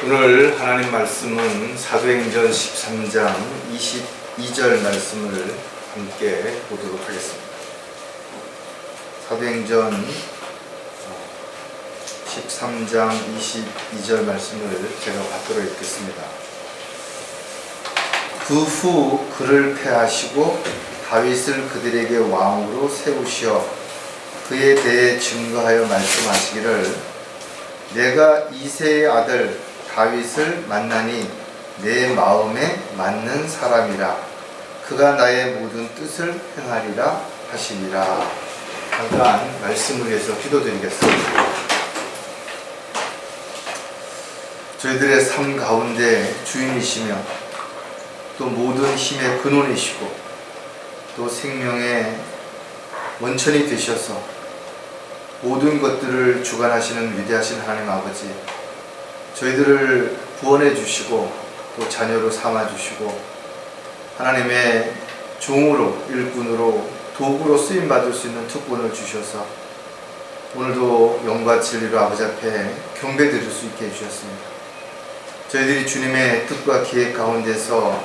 오늘 하나님 말씀은 사도행전 13장 22절 말씀을 함께 보도록 하겠습니다. 사도행전 13장 22절 말씀을 제가 받들어 읽겠습니다. 그 후 그를 폐하시고 다윗을 그들에게 왕으로 세우시어 그에 대해 증거하여 말씀하시기를 내가 이새의 아들 다윗을 만나니 내 마음에 맞는 사람이라 그가 나의 모든 뜻을 행하리라 하시니라. 잠깐 말씀을 위해서 기도드리겠습니다. 저희들의 삶 가운데 주인이시며 또 모든 힘의 근원이시고 또 생명의 원천이 되셔서 모든 것들을 주관하시는 위대하신 하나님 아버지, 저희들을 구원해 주시고 또 자녀로 삼아 주시고 하나님의 종으로, 일꾼으로, 도구로 쓰임 받을 수 있는 특권을 주셔서 오늘도 영과 진리로 아버지 앞에 경배 드릴 수 있게 해주셨습니다. 저희들이 주님의 뜻과 계획 가운데서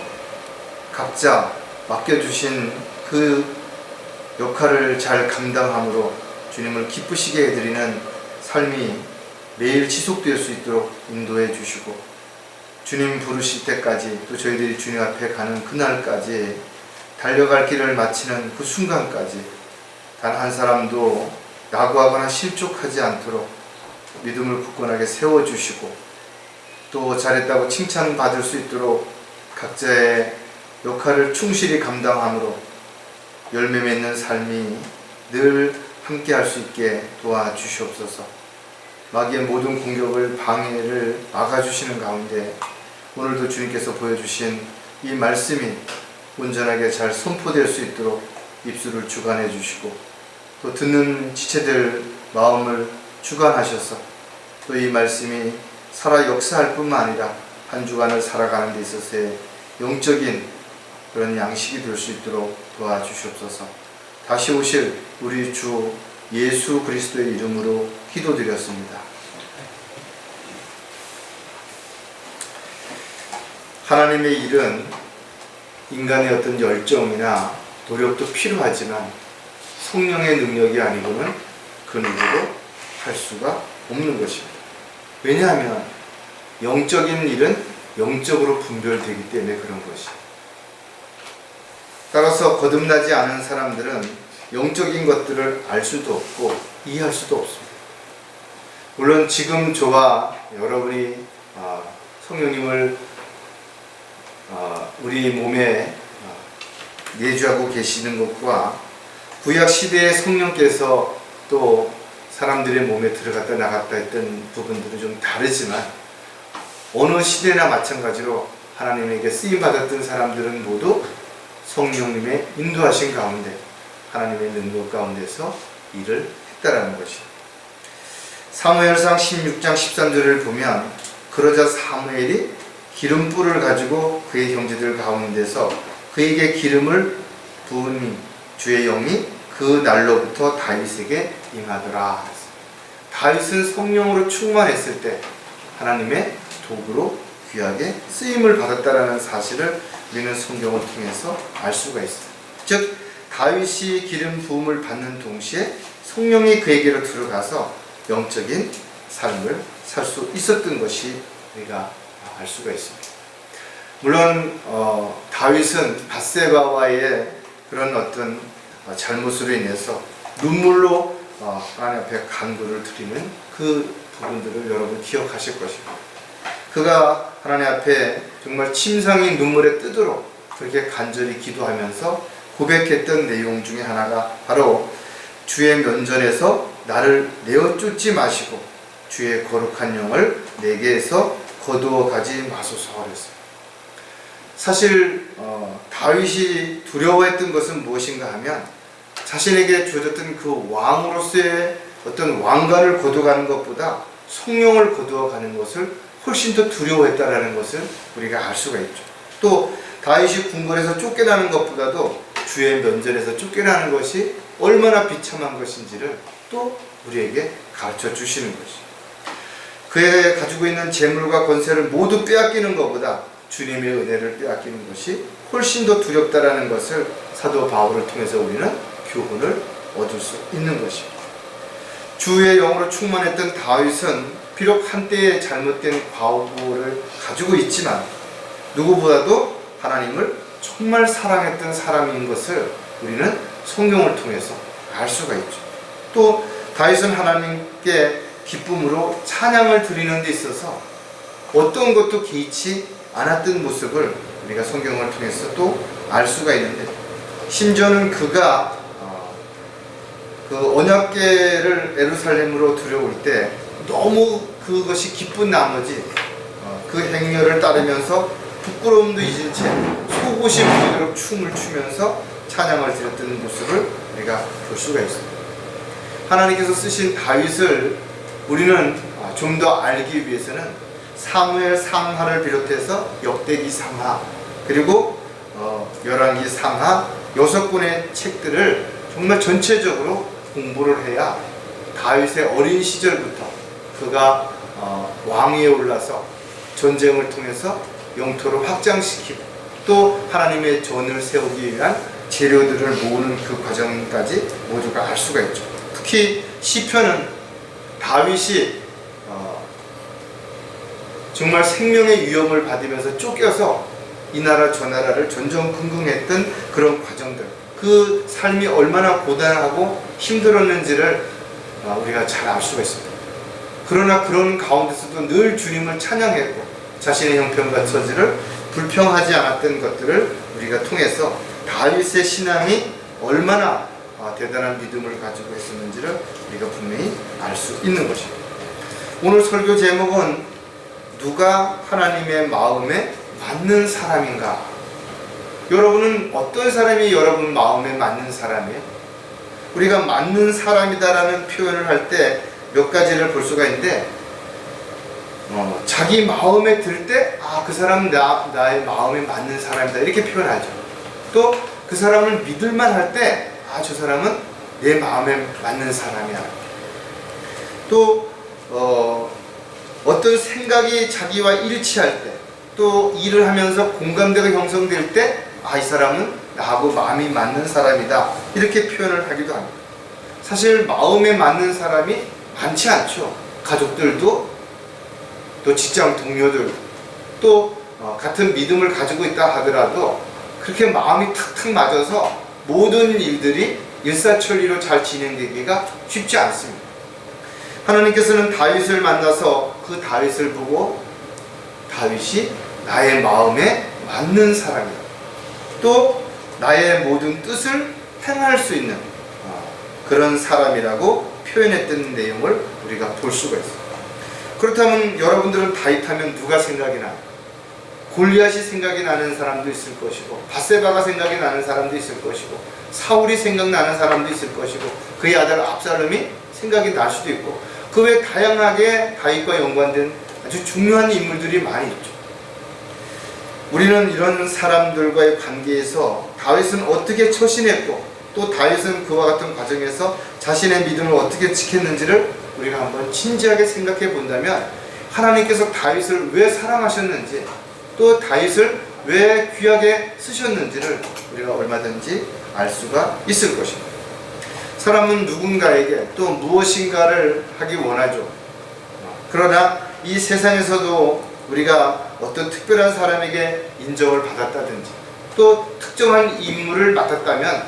각자 맡겨주신 그 역할을 잘 감당함으로 주님을 기쁘시게 해드리는 삶이 매일 지속될 수 있도록 인도해 주시고 주님 부르실 때까지 또 저희들이 주님 앞에 가는 그날까지 달려갈 길을 마치는 그 순간까지 단 한 사람도 낙오하거나 실족하지 않도록 믿음을 굳건하게 세워주시고 또 잘했다고 칭찬받을 수 있도록 각자의 역할을 충실히 감당함으로 열매 맺는 삶이 늘 함께 할 수 있게 도와주시옵소서. 마귀의 모든 공격을 방해를 막아주시는 가운데 오늘도 주님께서 보여주신 이 말씀이 온전하게 잘 선포될 수 있도록 입술을 주관해 주시고 또 듣는 지체들 마음을 주관하셔서 또 이 말씀이 살아 역사할 뿐만 아니라 한 주간을 살아가는 데 있어서의 영적인 그런 양식이 될 수 있도록 도와주시옵소서. 다시 오실 우리 주 예수 그리스도의 이름으로 기도드렸습니다. 하나님의 일은 인간의 어떤 열정이나 노력도 필요하지만 성령의 능력이 아니고는 그 누구도 할 수가 없는 것입니다. 왜냐하면 영적인 일은 영적으로 분별되기 때문에 그런 것이에요. 따라서 거듭나지 않은 사람들은 영적인 것들을 알 수도 없고 이해할 수도 없습니다. 물론 지금 저와 여러분이 성령님을 우리 몸에 내주하고 계시는 것과 구약 시대의 성령께서 또 사람들의 몸에 들어갔다 나갔다 했던 부분들은 좀 다르지만 어느 시대나 마찬가지로 하나님에게 쓰임받았던 사람들은 모두 성령님의 인도하신 가운데 하나님의 능력 가운데서 일을 했다라는 것이에요. 사무엘상 16장 13절을 보면 그러자 사무엘이 기름불을 가지고 그의 형제들 가운데서 그에게 기름을 부은 주의 영이 그 날로부터 다윗에게 임하더라. 다윗은 성령으로 충만했을 때 하나님의 도구로 귀하게 쓰임을 받았다라는 사실을 우리는 성경을 통해서 알 수가 있어요. 즉 다윗이 기름 부음을 받는 동시에 성령이 그에게로 들어가서 영적인 삶을 살 수 있었던 것이 우리가 알 수가 있습니다. 물론 다윗은 밧세바와의 그런 어떤 잘못으로 인해서 눈물로 하나님 앞에 간구를 드리는 그 부분들을 여러분 기억하실 것입니다. 그가 하나님 앞에 정말 침상이 눈물에 뜨도록 그렇게 간절히 기도하면서 고백했던 내용 중에 하나가 바로 주의 면전에서 나를 내어 쫓지 마시고 주의 거룩한 영을 내게에서 거두어 가지 마소서 그랬어요. 사실 다윗이 두려워했던 것은 무엇인가 하면 자신에게 주어졌던 그 왕으로서의 어떤 왕관을 거둬가는 것보다 성령을 거두어가는 것을 훨씬 더 두려워했다라는 것을 우리가 알 수가 있죠. 또 다윗이 궁궐에서 쫓겨나는 것보다도 주의 면전에서 쫓겨나는 것이 얼마나 비참한 것인지를 또 우리에게 가르쳐 주시는 것이죠. 그의 가지고 있는 재물과 권세를 모두 빼앗기는 것보다 주님의 은혜를 빼앗기는 것이 훨씬 더 두렵다라는 것을 사도 바울을 통해서 우리는 교훈을 얻을 수 있는 것입니다. 주의 영으로 충만했던 다윗은 비록 한때의 잘못된 과오를 가지고 있지만 누구보다도 하나님을 정말 사랑했던 사람인 것을 우리는 성경을 통해서 알 수가 있죠. 또 다윗은 하나님께 기쁨으로 찬양을 드리는 데 있어서 어떤 것도 개의치 않았던 모습을 우리가 성경을 통해서 또 알 수가 있는데, 심지어는 그가 그 언약궤를 예루살렘으로 들여올 때 너무 그것이 기쁜 나머지 그 행렬을 따르면서 부끄러움도 잊은 채 속옷이 보이도록 춤을 추면서 찬양을 드렸던 모습을 우리가 볼 수가 있습니다. 하나님께서 쓰신 다윗을 우리는 좀 더 알기 위해서는 사무엘 상하를 비롯해서 역대기 상하, 그리고 열왕기 상하 6권의 책들을 정말 전체적으로 공부를 해야 다윗의 어린 시절부터 그가 왕위에 올라서 전쟁을 통해서 영토를 확장시키고 또 하나님의 전을 세우기 위한 재료들을 모으는 그 과정까지 모두가 알 수가 있죠. 특히 시편은 다윗이 정말 생명의 위험을 받으면서 쫓겨서 이 나라 저 나라를 전전긍긍했던 그런 과정들, 그 삶이 얼마나 고단하고 힘들었는지를 우리가 잘 알 수가 있습니다. 그러나 그런 가운데서도 늘 주님을 찬양했고 자신의 형편과 처지를 불평하지 않았던 것들을 우리가 통해서 다윗의 신앙이 얼마나 대단한 믿음을 가지고 있었는지를 우리가 분명히 알 수 있는 것입니다. 오늘 설교 제목은 누가 하나님의 마음에 맞는 사람인가? 여러분은 어떤 사람이 여러분 마음에 맞는 사람이에요? 우리가 맞는 사람이다라는 표현을 할 때 몇 가지를 볼 수가 있는데, 자기 마음에 들 때 그 사람은 나의 마음에 맞는 사람이다 이렇게 표현하죠. 또 그 사람을 믿을만 할 때 저 사람은 내 마음에 맞는 사람이야. 또 어떤 생각이 자기와 일치할 때, 또 일을 하면서 공감대가 형성될 때 이 사람은 나하고 마음이 맞는 사람이다 이렇게 표현을 하기도 합니다. 사실 마음에 맞는 사람이 많지 않죠. 가족들도, 또 직장 동료들, 또 같은 믿음을 가지고 있다 하더라도 그렇게 마음이 탁탁 맞아서 모든 일들이 일사천리로 잘 진행되기가 쉽지 않습니다. 하나님께서는 다윗을 만나서 그 다윗을 보고 다윗이 나의 마음에 맞는 사람이다, 또 나의 모든 뜻을 행할 수 있는 그런 사람이라고 표현했던 내용을 우리가 볼 수가 있습니다. 그렇다면 여러분들은 다윗하면 누가 생각이 나요? 골리앗이 생각이 나는 사람도 있을 것이고, 밧세바가 생각이 나는 사람도 있을 것이고, 사울이 생각나는 사람도 있을 것이고, 그의 아들 압살롬이 생각이 날 수도 있고, 그 외 다양하게 다윗과 연관된 아주 중요한 인물들이 많이 있죠. 우리는 이런 사람들과의 관계에서 다윗은 어떻게 처신했고, 또 다윗은 그와 같은 과정에서 자신의 믿음을 어떻게 지켰는지를 우리가 한번 진지하게 생각해 본다면, 하나님께서 다윗을 왜 사랑하셨는지, 또 다윗을 왜 귀하게 쓰셨는지를 우리가 얼마든지 알 수가 있을 것입니다. 사람은 누군가에게 또 무엇인가를 하기 원하죠. 그러나 이 세상에서도 우리가 어떤 특별한 사람에게 인정을 받았다든지 또 특정한 임무를 맡았다면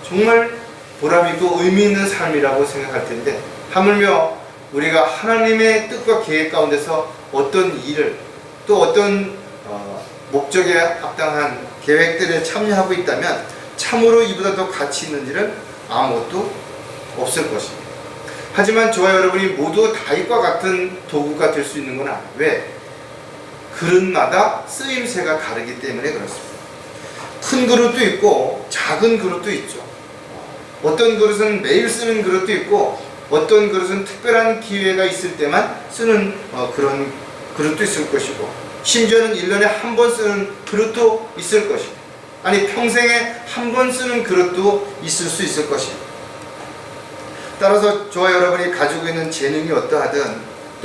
정말 보람있고 의미 있는 삶이라고 생각할 텐데, 하물며 우리가 하나님의 뜻과 계획 가운데서 어떤 일을, 또 어떤 목적에 합당한 계획들에 참여하고 있다면 참으로 이보다 더 가치 있는지는 아무것도 없을 것입니다. 하지만 저와 여러분이 모두 다윗과 같은 도구가 될 수 있는 건 아니에요. 왜? 그릇마다 쓰임새가 다르기 때문에 그렇습니다. 큰 그릇도 있고 작은 그릇도 있죠. 어떤 그릇은 매일 쓰는 그릇도 있고, 어떤 그릇은 특별한 기회가 있을 때만 쓰는 그런 그릇도 있을 것이고, 심지어는 1년에 한 번 쓰는 그릇도 있을 것이고, 아니 평생에 한 번 쓰는 그릇도 있을 수 있을 것입니다. 따라서 저와 여러분이 가지고 있는 재능이 어떠하든,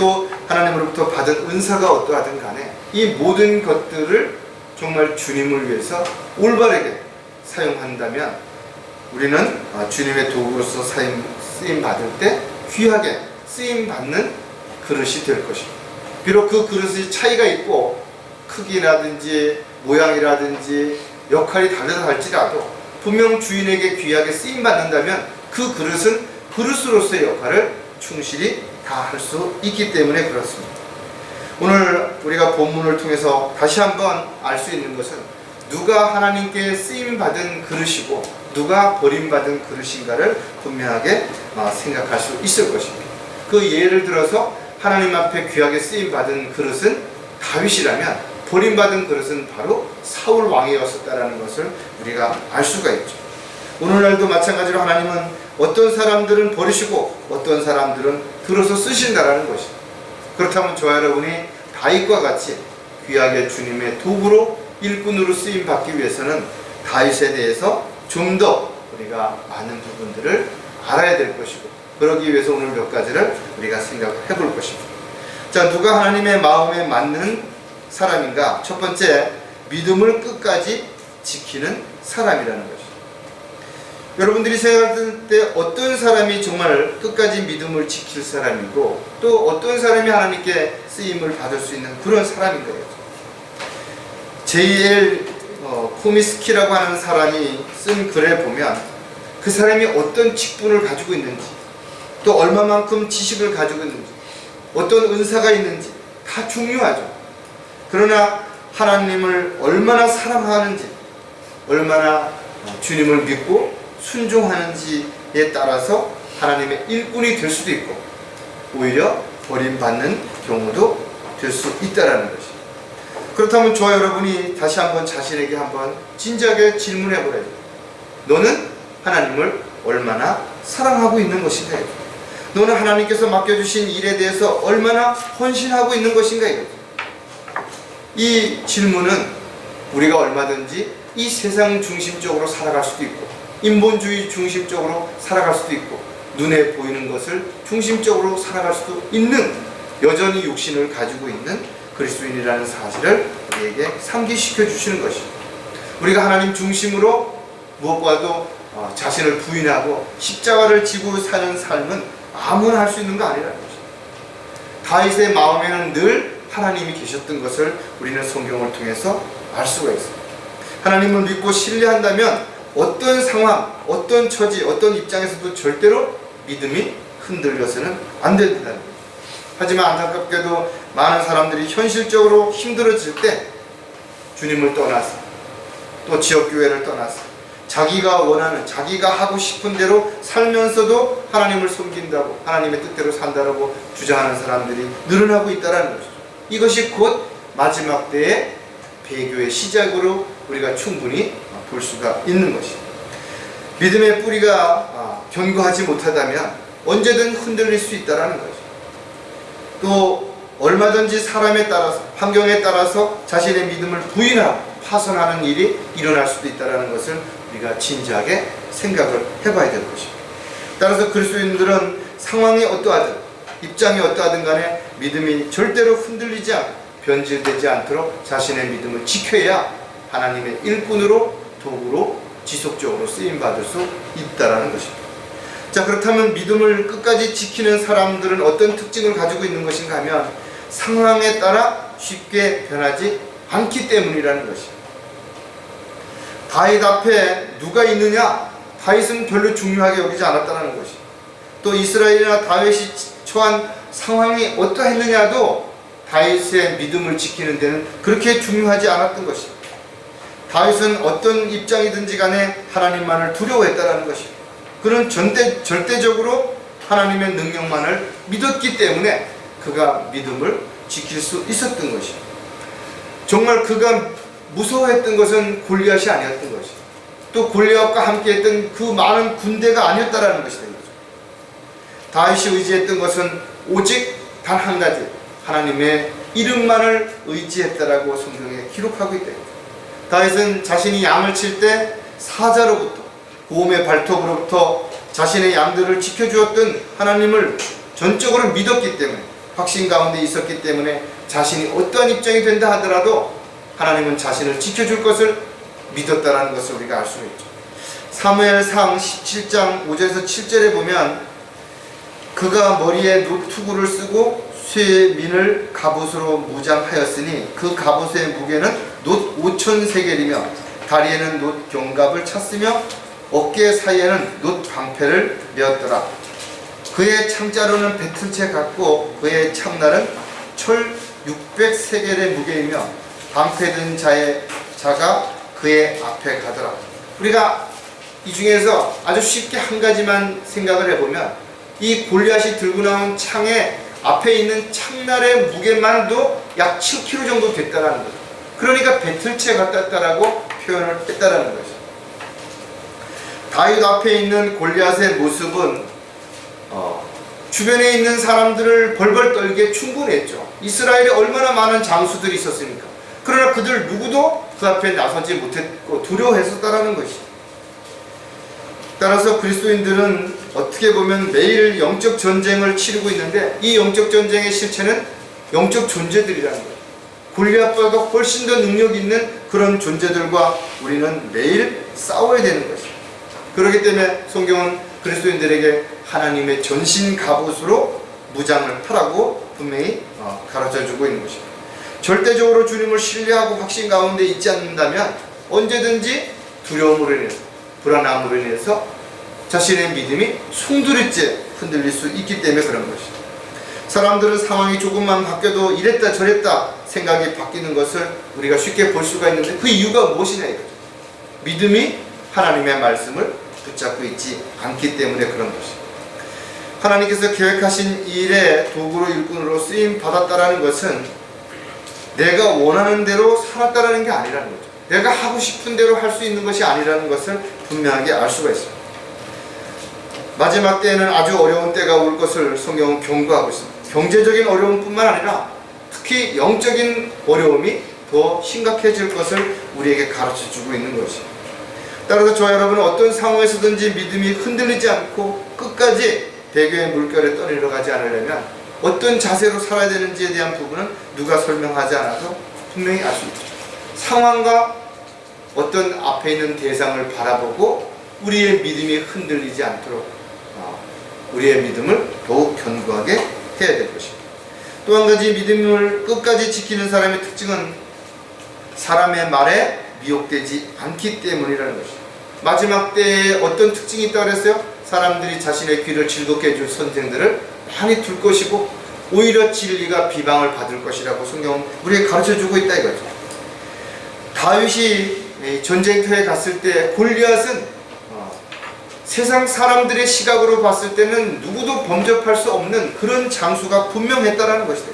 또 하나님으로부터 받은 은사가 어떠하든 간에 이 모든 것들을 정말 주님을 위해서 올바르게 사용한다면 우리는 주님의 도구로서 쓰임 받을 때 귀하게 쓰임 받는 그릇이 될 것입니다. 비록 그 그릇이 차이가 있고 크기라든지 모양이라든지 역할이 다르다 할지라도 분명 주인에게 귀하게 쓰임 받는다면 그 그릇은 그릇으로서의 역할을 충실히 다 할 수 있기 때문에 그렇습니다. 오늘 우리가 본문을 통해서 다시 한번 알 수 있는 것은 누가 하나님께 쓰임 받은 그릇이고 누가 버림받은 그릇인가를 분명하게 생각할 수 있을 것입니다. 그 예를 들어서 하나님 앞에 귀하게 쓰임 받은 그릇은 다윗이라면 버림받은 그릇은 바로 사울 왕이었었다는 것을 우리가 알 수가 있죠. 오늘날도 마찬가지로 하나님은 어떤 사람들은 버리시고 어떤 사람들은 들어서 쓰신다라는 것입니다. 그렇다면 저와 여러분이 다윗과 같이 귀하게 주님의 도구로 일꾼으로 쓰임 받기 위해서는 다윗에 대해서 좀 더 우리가 많은 부분들을 알아야 될 것이고, 그러기 위해서 오늘 몇 가지를 우리가 생각해 볼 것입니다. 자, 누가 하나님의 마음에 맞는 사람인가? 첫 번째, 믿음을 끝까지 지키는 사람이라는 것이죠. 여러분들이 생각할 때 어떤 사람이 정말 끝까지 믿음을 지킬 사람이고 또 어떤 사람이 하나님께 쓰임을 받을 수 있는 그런 사람인가요? J.L. 코미스키라고 하는 사람이 쓴 글에 보면 그 사람이 어떤 직분을 가지고 있는지, 또 얼마만큼 지식을 가지고 있는지, 어떤 은사가 있는지 다 중요하죠. 그러나 하나님을 얼마나 사랑하는지, 얼마나 주님을 믿고 순종하는지에 따라서 하나님의 일꾼이 될 수도 있고 오히려 버림받는 경우도 될 수 있다는 것입니다. 그렇다면 저와 여러분이 다시 한번 자신에게 한번 진지하게 질문해 보래요. 너는 하나님을 얼마나 사랑하고 있는 것인가? 너는 하나님께서 맡겨주신 일에 대해서 얼마나 헌신하고 있는 것인가? 이 질문은 우리가 얼마든지 이 세상 중심적으로 살아갈 수도 있고 인본주의 중심적으로 살아갈 수도 있고 눈에 보이는 것을 중심적으로 살아갈 수도 있는, 여전히 육신을 가지고 있는 그리스도인이라는 사실을 우리에게 상기시켜 주시는 것입니다. 우리가 하나님 중심으로 무엇과도 자신을 부인하고 십자가를 지고 사는 삶은 아무나 할 수 있는 거 아니라는 것입니다. 다윗의 마음에는 늘 하나님이 계셨던 것을 우리는 성경을 통해서 알 수가 있습니다. 하나님을 믿고 신뢰한다면 어떤 상황, 어떤 처지, 어떤 입장에서도 절대로 믿음이 흔들려서는 안 된다는 거예요. 하지만 안타깝게도 많은 사람들이 현실적으로 힘들어질 때 주님을 떠나서 또 지역교회를 떠나서 자기가 원하는, 자기가 하고 싶은 대로 살면서도 하나님을 섬긴다고, 하나님의 뜻대로 산다고 주장하는 사람들이 늘어나고 있다는 것이죠. 이것이 곧 마지막 때의 배교의 시작으로 우리가 충분히 볼 수가 있는 것입니다. 믿음의 뿌리가 견고하지 못하다면 언제든 흔들릴 수 있다는 것이죠. 또 얼마든지 사람에 따라서, 환경에 따라서 자신의 믿음을 부인하고 파손하는 일이 일어날 수도 있다는 것을 우리가 진지하게 생각을 해봐야 될 것입니다. 따라서 그리스도인들은 상황이 어떠하든 입장이 어떠하든 간에 믿음이 절대로 흔들리지 않고 변질되지 않도록 자신의 믿음을 지켜야 하나님의 일꾼으로, 도구로 지속적으로 쓰임받을 수 있다는 것입니다. 자, 그렇다면 믿음을 끝까지 지키는 사람들은 어떤 특징을 가지고 있는 것인가 하면 상황에 따라 쉽게 변하지 않기 때문이라는 것입니다. 다윗 앞에 누가 있느냐? 다윗은 별로 중요하게 여기지 않았다는 것입니다. 또 이스라엘이나 다윗이 처한 상황이 어떠했느냐도 다윗의 믿음을 지키는 데는 그렇게 중요하지 않았던 것입니다. 다윗은 어떤 입장이든지 간에 하나님만을 두려워했다는 것입니다. 그는 절대적으로 하나님의 능력만을 믿었기 때문에 그가 믿음을 지킬 수 있었던 것입니다. 정말 그가 무서워했던 것은 골리앗이 아니었던 것입니다. 또 골리앗과 함께했던 그 많은 군대가 아니었다라는 것이 된 거죠. 다윗이 의지했던 것은 오직 단 한 가지, 하나님의 이름만을 의지했다라고 성경에 기록하고 있다. 다윗은 자신이 양을 칠 때 사자로부터, 고음의 발톱으로부터 자신의 양들을 지켜주었던 하나님을 전적으로 믿었기 때문에 확신 가운데 있었기 때문에 자신이 어떠한 입장이 된다 하더라도 하나님은 자신을 지켜줄 것을 믿었다라는 것을 우리가 알 수가 있죠. 사무엘상 17장 5절에서 7절에 보면 그가 머리에 노투구를 쓰고 쇠의 민을 갑옷으로 무장하였으니 그 갑옷의 무게는 놋 5,000세겔이며 다리에는 놋 견갑을 찼으며 어깨 사이에는 놋 방패를 메었더라. 그의 창자루는 배틀채 같고 그의 창날은 철 600세겔의 무게이며 방패 든 자가 그의 앞에 가더라. 우리가 이 중에서 아주 쉽게 한 가지만 생각을 해보면 이 골리앗이 들고 나온 창의 앞에 있는 창날의 무게만도 약 7kg 정도 됐다라는 거죠. 그러니까 배틀채 같았다라고 표현을 했다라는 거죠. 다윗 앞에 있는 골리앗의 모습은 주변에 있는 사람들을 벌벌 떨게 충분했죠. 이스라엘에 얼마나 많은 장수들이 있었습니까? 그러나 그들 누구도 그 앞에 나서지 못했고 두려워했었다라는 것이죠. 따라서 그리스도인들은 어떻게 보면 매일 영적 전쟁을 치르고 있는데 이 영적 전쟁의 실체는 영적 존재들이라는 거예요. 골리앗보다 훨씬 더 능력 있는 그런 존재들과 우리는 매일 싸워야 되는 것이죠. 그렇기 때문에 성경은 그리스도인들에게 하나님의 전신 갑옷으로 무장을 하라고 분명히 가르쳐주고 있는 것입니다. 절대적으로 주님을 신뢰하고 확신 가운데 있지 않는다면 언제든지 두려움으로 인해서 불안함으로 인해서 자신의 믿음이 송두리째 흔들릴 수 있기 때문에 그런 것이죠. 사람들은 상황이 조금만 바뀌어도 이랬다 저랬다 생각이 바뀌는 것을 우리가 쉽게 볼 수가 있는데 그 이유가 무엇이냐 이거죠. 믿음이 하나님의 말씀을 붙잡고 있지 않기 때문에 그런 것이죠. 하나님께서 계획하신 일의 도구로 일꾼으로 쓰임 받았다라는 것은 내가 원하는 대로 살았다라는 게 아니라는 거죠. 내가 하고 싶은 대로 할 수 있는 것이 아니라는 것을 분명하게 알 수가 있습니다. 마지막 때에는 아주 어려운 때가 올 것을 성경은 경고하고 있습니다. 경제적인 어려움뿐만 아니라 특히 영적인 어려움이 더 심각해질 것을 우리에게 가르쳐주고 있는 것이죠. 따라서 저와 여러분은 어떤 상황에서든지 믿음이 흔들리지 않고 끝까지 배교의 물결에 떠내려가지 않으려면 어떤 자세로 살아야 되는지에 대한 부분은 누가 설명하지 않아도 분명히 알 수 있죠. 상황과 어떤 앞에 있는 대상을 바라보고 우리의 믿음이 흔들리지 않도록 우리의 믿음을 더욱 견고하게 해야 될 것입니다. 또 한 가지 믿음을 끝까지 지키는 사람의 특징은 사람의 말에 미혹되지 않기 때문이라는 것입니다. 마지막 때에 어떤 특징이 있다고 그랬어요? 사람들이 자신의 귀를 즐겁게 해줄 선생들을 많이 둘 것이고 오히려 진리가 비방을 받을 것이라고 성경은 우리에게 가르쳐주고 있다 이거죠. 다윗이 전쟁터에 갔을 때 골리앗은 세상 사람들의 시각으로 봤을 때는 누구도 범접할 수 없는 그런 장수가 분명했다라는 것이다.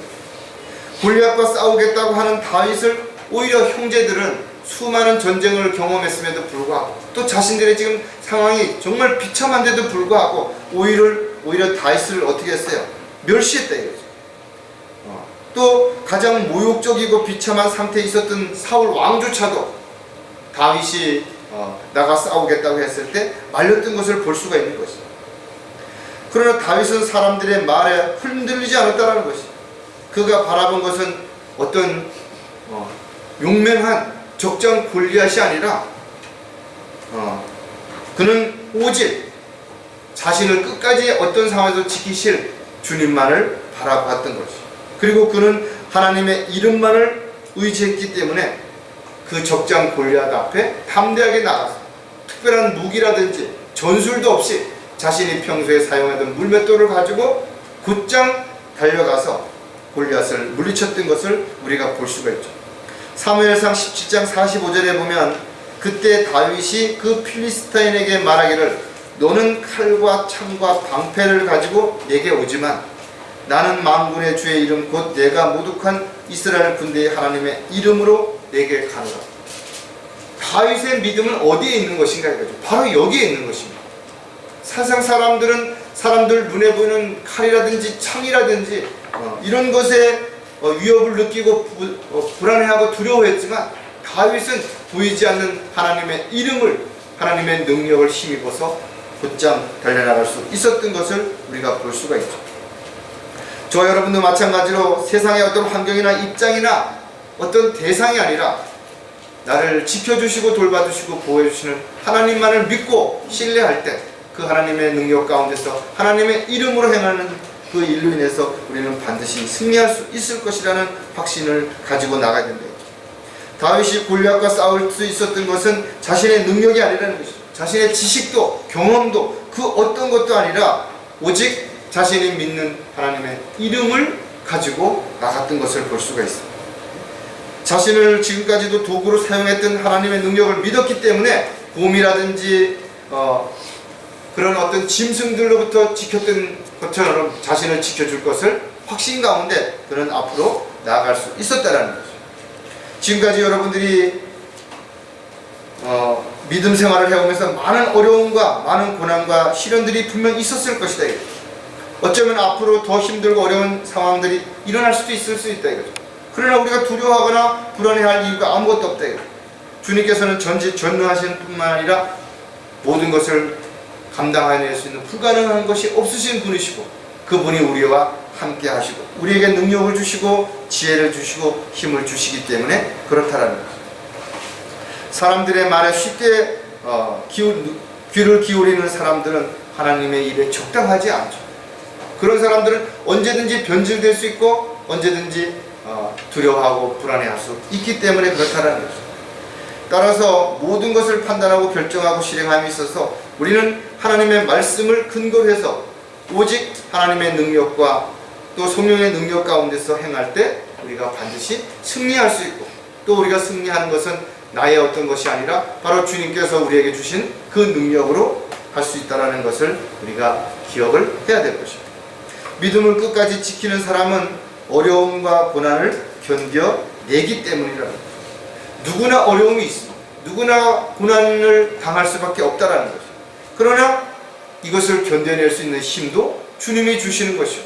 골리앗과 싸우겠다고 하는 다윗을 오히려 형제들은 수많은 전쟁을 경험했음에도 불구하고 또 자신들의 지금 상황이 정말 비참한데도 불구하고 오히려 다윗을 어떻게 했어요? 멸시했다 이거죠. 또 가장 모욕적이고 비참한 상태에 있었던 사울 왕조차도 다윗이 나가 싸우겠다고 했을 때 말렸던 것을 볼 수가 있는 것이죠. 그러나 다윗은 사람들의 말에 흔들리지 않았다는 것이죠. 그가 바라본 것은 어떤 용맹한 적장 골리앗이 아니라 그는 오직 자신을 끝까지 어떤 상황에서 지키실 주님만을 바라봤던 것이죠. 그리고 그는 하나님의 이름만을 의지했기 때문에 그 적장 골리앗 앞에 담대하게 나가서 특별한 무기라든지 전술도 없이 자신이 평소에 사용하던 물맷돌을 가지고 곧장 달려가서 골리앗을 물리쳤던 것을 우리가 볼 수가 있죠. 사무엘상 17장 45절에 보면 그때 다윗이 그 필리스타인에게 말하기를 너는 칼과 창과 방패를 가지고 내게 오지만 나는 만군의 주의 이름 곧 내가 모독한 이스라엘 군대의 하나님의 이름으로 내게 가노라. 다윗의 믿음은 어디에 있는 것인가 이거죠. 바로 여기에 있는 것입니다. 세상 사람들은 사람들 눈에 보이는 칼이라든지 창이라든지 이런 것에 위협을 느끼고 불안해하고 두려워했지만 다윗은 보이지 않는 하나님의 이름을 하나님의 능력을 힘입어서 곧장 달려나갈 수 있었던 것을 우리가 볼 수가 있죠. 저와 여러분도 마찬가지로 세상의 어떤 환경이나 입장이나 어떤 대상이 아니라 나를 지켜주시고 돌봐주시고 보호해주시는 하나님만을 믿고 신뢰할 때 그 하나님의 능력 가운데서 하나님의 이름으로 행하는 그 일로 인해서 우리는 반드시 승리할 수 있을 것이라는 확신을 가지고 나가야 된다. 다윗이 골리앗과 싸울 수 있었던 것은 자신의 능력이 아니라는 것이죠. 자신의 지식도 경험도 그 어떤 것도 아니라 오직 자신이 믿는 하나님의 이름을 가지고 나갔던 것을 볼 수가 있습니다. 자신을 지금까지도 도구로 사용했던 하나님의 능력을 믿었기 때문에 곰이라든지 그런 어떤 짐승들로부터 지켰던 것처럼 자신을 지켜줄 것을 확신 가운데 그는 앞으로 나아갈 수 있었다는 거죠. 지금까지 여러분들이 믿음 생활을 해오면서 많은 어려움과 많은 고난과 시련들이 분명 있었을 것이다. 어쩌면 앞으로 더 힘들고 어려운 상황들이 일어날 수도 있을 수 있다 이거죠. 그러나 우리가 두려워하거나 불안해할 이유가 아무것도 없다 이거죠. 주님께서는 전능하신 뿐만 아니라 모든 것을 감당해낼 수 있는 불가능한 것이 없으신 분이시고 그분이 우리와 함께 하시고 우리에게 능력을 주시고 지혜를 주시고 힘을 주시기 때문에 그렇다라는 거죠. 사람들의 말에 쉽게 귀를 기울이는 사람들은 하나님의 일에 적당하지 않죠. 그런 사람들은 언제든지 변질될 수 있고 언제든지 두려워하고 불안해할 수 있기 때문에 그렇다는 거죠. 따라서 모든 것을 판단하고 결정하고 실행함에 있어서 우리는 하나님의 말씀을 근거로 해서 오직 하나님의 능력과 또 성령의 능력 가운데서 행할 때 우리가 반드시 승리할 수 있고 또 우리가 승리하는 것은 나의 어떤 것이 아니라 바로 주님께서 우리에게 주신 그 능력으로 할 수 있다는 것을 우리가 기억을 해야 될 것입니다. 믿음을 끝까지 지키는 사람은 어려움과 고난을 견뎌내기 때문이라는 거죠. 누구나 어려움이 있습니다. 누구나 고난을 당할 수밖에 없다는 거죠. 그러나 이것을 견뎌낼 수 있는 힘도 주님이 주시는 것이고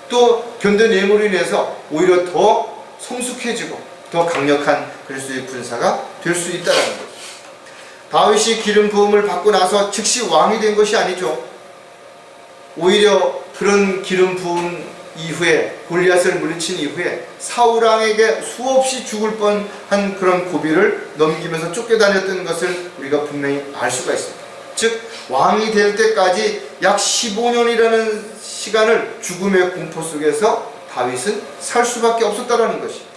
또 견뎌냄으로 인해서 오히려 더 성숙해지고 더 강력한 그리스도의 군사가 될 수 있다는 거죠. 다윗이 기름 부음을 받고 나서 즉시 왕이 된 것이 아니죠. 오히려 그런 기름 부음 이후에 골리앗을 물리친 이후에 사울 왕에게 수없이 죽을 뻔한 그런 고비를 넘기면서 쫓겨다녔던 것을 우리가 분명히 알 수가 있습니다. 즉 왕이 될 때까지 약 15년이라는 시간을 죽음의 공포 속에서 다윗은 살 수밖에 없었다는 것입니다.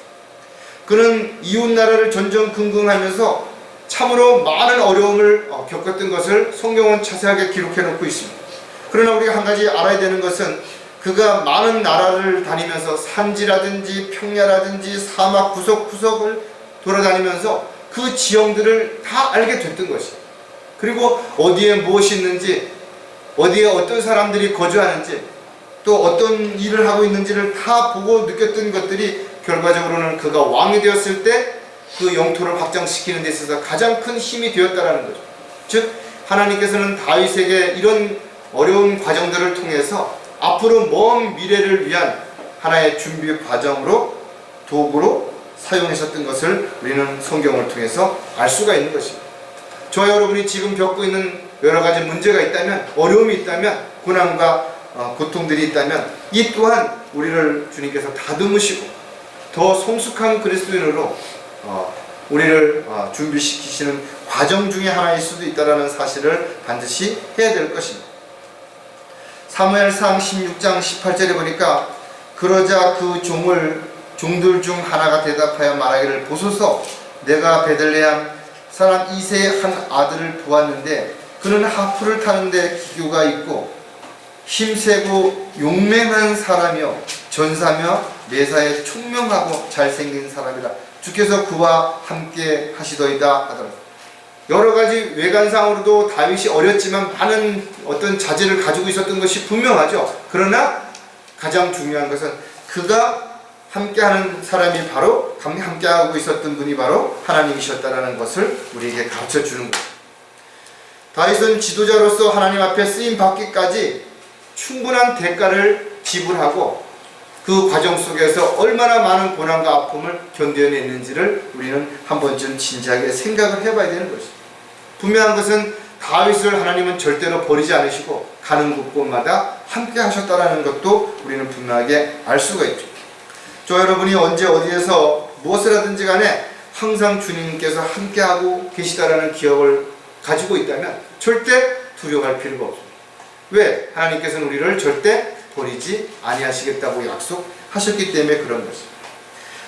그는 이웃 나라를 전전긍긍하면서 참으로 많은 어려움을 겪었던 것을 성경은 자세하게 기록해 놓고 있습니다. 그러나 우리가 한 가지 알아야 되는 것은 그가 많은 나라를 다니면서 산지라든지 평야라든지 사막 구석구석을 돌아다니면서 그 지형들을 다 알게 됐던 것입니다. 그리고 어디에 무엇이 있는지 어디에 어떤 사람들이 거주하는지 또 어떤 일을 하고 있는지를 다 보고 느꼈던 것들이 결과적으로는 그가 왕이 되었을 때 그 영토를 확장시키는 데 있어서 가장 큰 힘이 되었다는 거죠. 즉 하나님께서는 다윗에게 이런 어려운 과정들을 통해서 앞으로 먼 미래를 위한 하나의 준비 과정으로 도구로 사용하셨던 것을 우리는 성경을 통해서 알 수가 있는 것입니다. 저와 여러분이 지금 겪고 있는 여러 가지 문제가 있다면 어려움이 있다면 고난과 고통들이 있다면 이 또한 우리를 주님께서 다듬으시고 더 성숙한 그리스도인으로 우리를 준비시키시는 과정 중에 하나일 수도 있다는 사실을 반드시 해야 될 것입니다. 사무엘상 16장 18절에 보니까 그러자 그 종들 중 하나가 대답하여 말하기를 보소서 내가 베들레헴 사람 이새의 한 아들을 보았는데 그는 하프를 타는데 기교가 있고 힘세고 용맹한 사람이요 전사며 매사에 총명하고 잘생긴 사람이라 주께서 그와 함께 하시더이다 하더라. 여러 가지 외관상으로도 다윗이 어렸지만 많은 어떤 자질을 가지고 있었던 것이 분명하죠. 그러나 가장 중요한 것은 그가 함께하는 사람이 바로 함께하고 있었던 분이 바로 하나님이셨다라는 것을 우리에게 가르쳐 주는 거예요. 다윗은 지도자로서 하나님 앞에 쓰임 받기까지 충분한 대가를 지불하고 그 과정 속에서 얼마나 많은 고난과 아픔을 견뎌냈는지를 우리는 한 번쯤 진지하게 생각을 해봐야 되는 것입니다. 분명한 것은 다윗을 하나님은 절대로 버리지 않으시고 가는 곳곳마다 함께 하셨다는 것도 우리는 분명하게 알 수가 있죠. 저 여러분이 언제 어디에서 무엇을 하든지 간에 항상 주님께서 함께하고 계시다라는 기억을 가지고 있다면 절대 두려워할 필요가 없습니다. 왜? 하나님께서는 우리를 절대 버리지 아니하시겠다고 약속하셨기 때문에 그런 것입니다.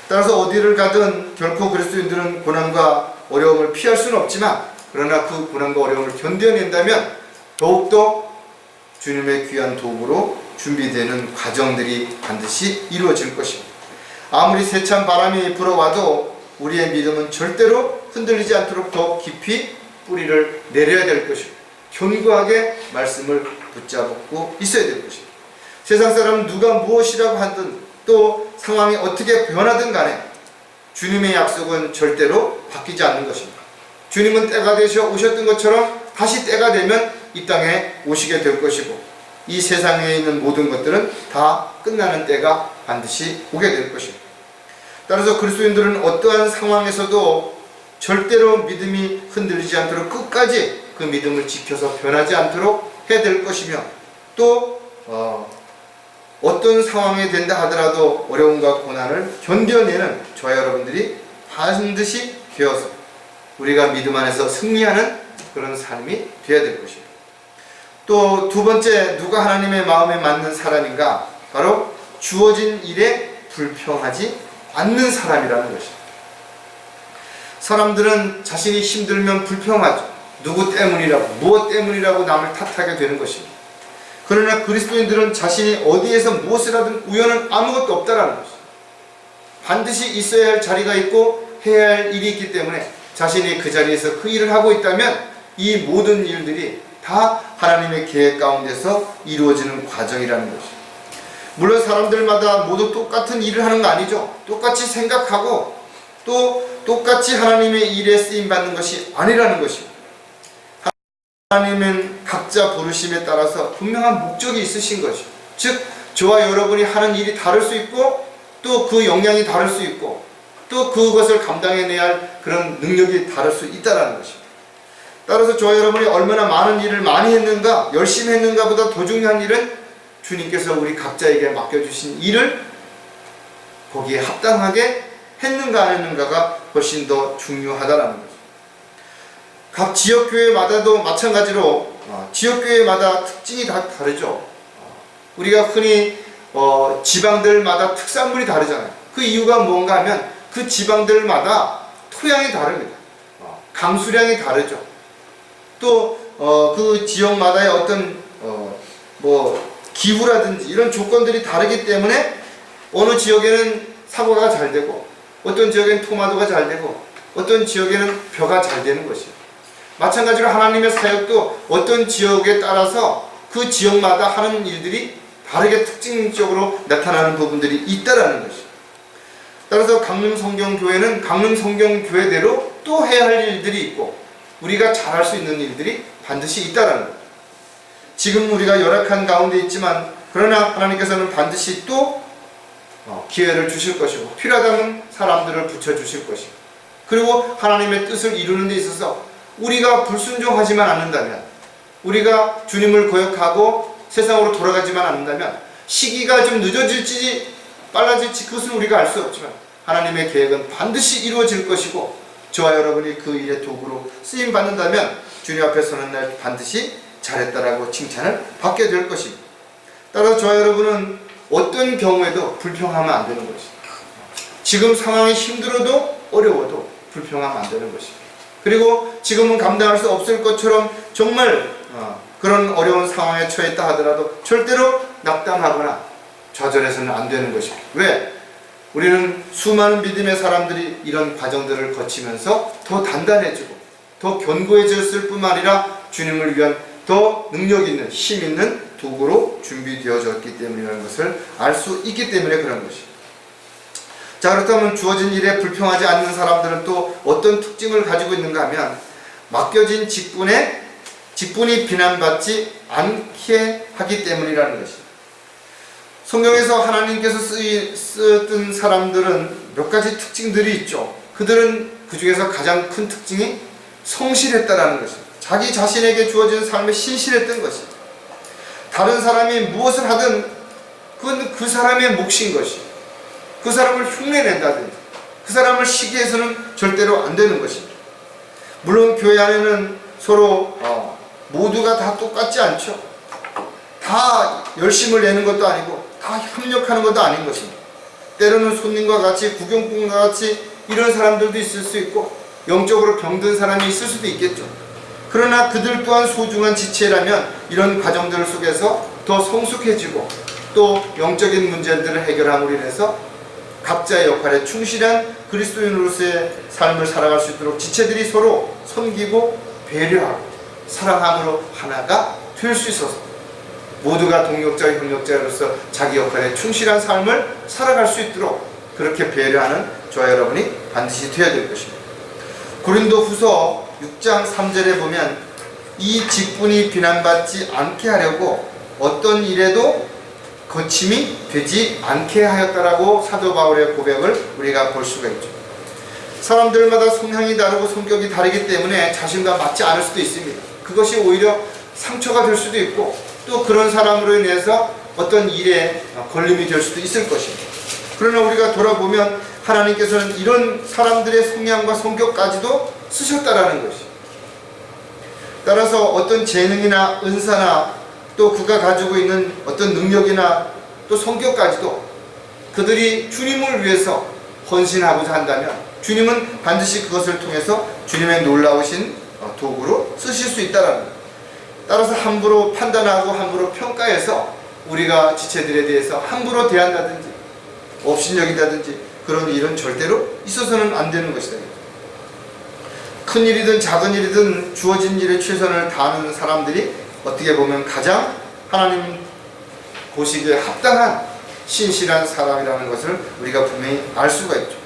따라서 어디를 가든 결코 그리스도인들은 고난과 어려움을 피할 수는 없지만, 그러나 그 고난과 어려움을 견뎌낸다면 더욱더 주님의 귀한 도구로 준비되는 과정들이 반드시 이루어질 것입니다. 아무리 세찬 바람이 불어와도 우리의 믿음은 절대로 흔들리지 않도록 더 깊이 뿌리를 내려야 될 것입니다. 견고하게 말씀을 붙잡고 있어야 될 것입니다. 세상 사람은 누가 무엇이라고 하든 또 상황이 어떻게 변하든 간에 주님의 약속은 절대로 바뀌지 않는 것입니다. 주님은 때가 되셔 오셨던 것처럼 다시 때가 되면 이 땅에 오시게 될 것이고, 이 세상에 있는 모든 것들은 다 끝나는 때가 반드시 오게 될 것입니다. 따라서 그리스도인들은 어떠한 상황에서도 절대로 믿음이 흔들리지 않도록 끝까지 그 믿음을 지켜서 변하지 않도록 해야 될 것이며, 또 어떤 상황이 된다 하더라도 어려움과 고난을 견뎌내는 저와 여러분들이 반드시 되어서 우리가 믿음 안에서 승리하는 그런 삶이 되어야 될 것입니다. 또 두 번째, 누가 하나님의 마음에 맞는 사람인가? 바로 주어진 일에 불평하지 않는 사람이라는 것입니다. 사람들은 자신이 힘들면 불평하죠. 누구 때문이라고, 무엇 때문이라고 남을 탓하게 되는 것입니다. 그러나 그리스도인들은 자신이 어디에서 무엇을 하든 우연은 아무것도 없다라는 것입니다. 반드시 있어야 할 자리가 있고 해야 할 일이 있기 때문에 자신이 그 자리에서 그 일을 하고 있다면 이 모든 일들이 다 하나님의 계획 가운데서 이루어지는 과정이라는 것입니다. 물론 사람들마다 모두 똑같은 일을 하는 거 아니죠. 똑같이 생각하고 또 똑같이 하나님의 일에 쓰임받는 것이 아니라는 것입니다. 하나님은 각자 부르심에 따라서 분명한 목적이 있으신 것이죠. 즉 저와 여러분이 하는 일이 다를 수 있고 또 그 역량이 다를 수 있고 또 그것을 감당해내야 할 그런 능력이 다를 수 있다는 것입니다. 따라서 저와 여러분이 얼마나 많은 일을 많이 했는가, 열심히 했는가 보다 더 중요한 일은 주님께서 우리 각자에게 맡겨주신 일을 거기에 합당하게 했는가 안 했는가가 훨씬 더 중요하다는 거죠. 각 지역교회마다도 마찬가지로 지역교회마다 특징이 다 다르죠. 우리가 흔히 지방들마다 특산물이 다르잖아요. 그 이유가 뭔가 하면 그 지방들마다 토양이 다릅니다. 강수량이 다르죠. 또 그 지역마다의 어떤 기후라든지 이런 조건들이 다르기 때문에 어느 지역에는 사과가 잘 되고 어떤 지역에는 토마토가 잘 되고 어떤 지역에는 벼가 잘 되는 것이에요. 마찬가지로 하나님의 사역도 어떤 지역에 따라서 그 지역마다 하는 일들이 다르게 특징적으로 나타나는 부분들이 있다라는 것이에요. 따라서 강릉성경교회는 강릉성경교회대로 또 해야 할 일들이 있고 우리가 잘할 수 있는 일들이 반드시 있다라는 거예요. 지금 우리가 열악한 가운데 있지만 그러나 하나님께서는 반드시 또 기회를 주실 것이고 필요하다면 사람들을 붙여주실 것이고, 그리고 하나님의 뜻을 이루는 데 있어서 우리가 불순종하지만 않는다면, 우리가 주님을 거역하고 세상으로 돌아가지만 않는다면 시기가 좀 늦어질지 빨라질지 그것은 우리가 알 수 없지만 하나님의 계획은 반드시 이루어질 것이고 저와 여러분이 그 일의 도구로 쓰임 받는다면 주님 앞에 서는 날 반드시 잘했다라고 칭찬을 받게 될 것입니다. 따라서 저와 여러분은 어떤 경우에도 불평하면 안 되는 것입니다. 지금 상황이 힘들어도 어려워도 불평하면 안 되는 것입니다. 그리고 지금은 감당할 수 없을 것처럼 정말 그런 어려운 상황에 처했다 하더라도 절대로 낙담하거나 좌절해서는 안 되는 것입니다. 왜? 우리는 수많은 믿음의 사람들이 이런 과정들을 거치면서 더 단단해지고 더 견고해졌을 뿐만 아니라 주님을 위한 더 능력 있는 힘 있는 도구로 준비되어졌기 때문이라는 것을 알 수 있기 때문에 그런 것입니다. 자, 그렇다면 주어진 일에 불평하지 않는 사람들은 또 어떤 특징을 가지고 있는가 하면 맡겨진 직분이 비난받지 않게 하기 때문이라는 것입니다. 성경에서 하나님께서 쓰던 사람들은 몇 가지 특징들이 있죠. 그들은 그 중에서 가장 큰 특징이 성실했다라는 것입니다. 자기 자신에게 주어진 삶에 신실했던 것이, 다른 사람이 무엇을 하든 그건 그 사람의 몫인 것이, 그 사람을 흉내낸다든지 그 사람을 시기해서는 절대로 안 되는 것입니다. 물론 교회 안에는 서로 모두가 다 똑같지 않죠. 다 열심을 내는 것도 아니고 다 협력하는 것도 아닌 것입니다. 때로는 손님과 같이, 구경꾼과 같이 이런 사람들도 있을 수 있고 영적으로 병든 사람이 있을 수도 있겠죠. 그러나 그들 또한 소중한 지체라면 이런 과정들 속에서 더 성숙해지고 또 영적인 문제들을 해결함으로 인해서 각자의 역할에 충실한 그리스도인으로서의 삶을 살아갈 수 있도록 지체들이 서로 섬기고 배려하고 사랑함으로 하나가 될 수 있어서 모두가 동력자, 협력자로서 자기 역할에 충실한 삶을 살아갈 수 있도록 그렇게 배려하는 저와 여러분이 반드시 되어야 될 것입니다. 고린도후서 6장 3절에 보면 이 직분이 비난받지 않게 하려고 어떤 일에도 거침이 되지 않게 하였다라고 사도 바울의 고백을 우리가 볼 수가 있죠. 사람들마다 성향이 다르고 성격이 다르기 때문에 자신과 맞지 않을 수도 있습니다. 그것이 오히려 상처가 될 수도 있고 또 그런 사람으로 인해서 어떤 일에 걸림이 될 수도 있을 것입니다. 그러나 우리가 돌아보면 하나님께서는 이런 사람들의 성향과 성격까지도 쓰셨다라는 것이, 따라서 어떤 재능이나 은사나 또 그가 가지고 있는 어떤 능력이나 또 성격까지도 그들이 주님을 위해서 헌신하고자 한다면 주님은 반드시 그것을 통해서 주님의 놀라우신 도구로 쓰실 수 있다라는 것. 따라서 함부로 판단하고 함부로 평가해서 우리가 지체들에 대해서 함부로 대한다든지 업신여긴다든지 그런 일은 절대로 있어서는 안 되는 것이다. 큰 일이든 작은 일이든 주어진 일에 최선을 다하는 사람들이 어떻게 보면 가장 하나님 보시기에 합당한 신실한 사람이라는 것을 우리가 분명히 알 수가 있죠.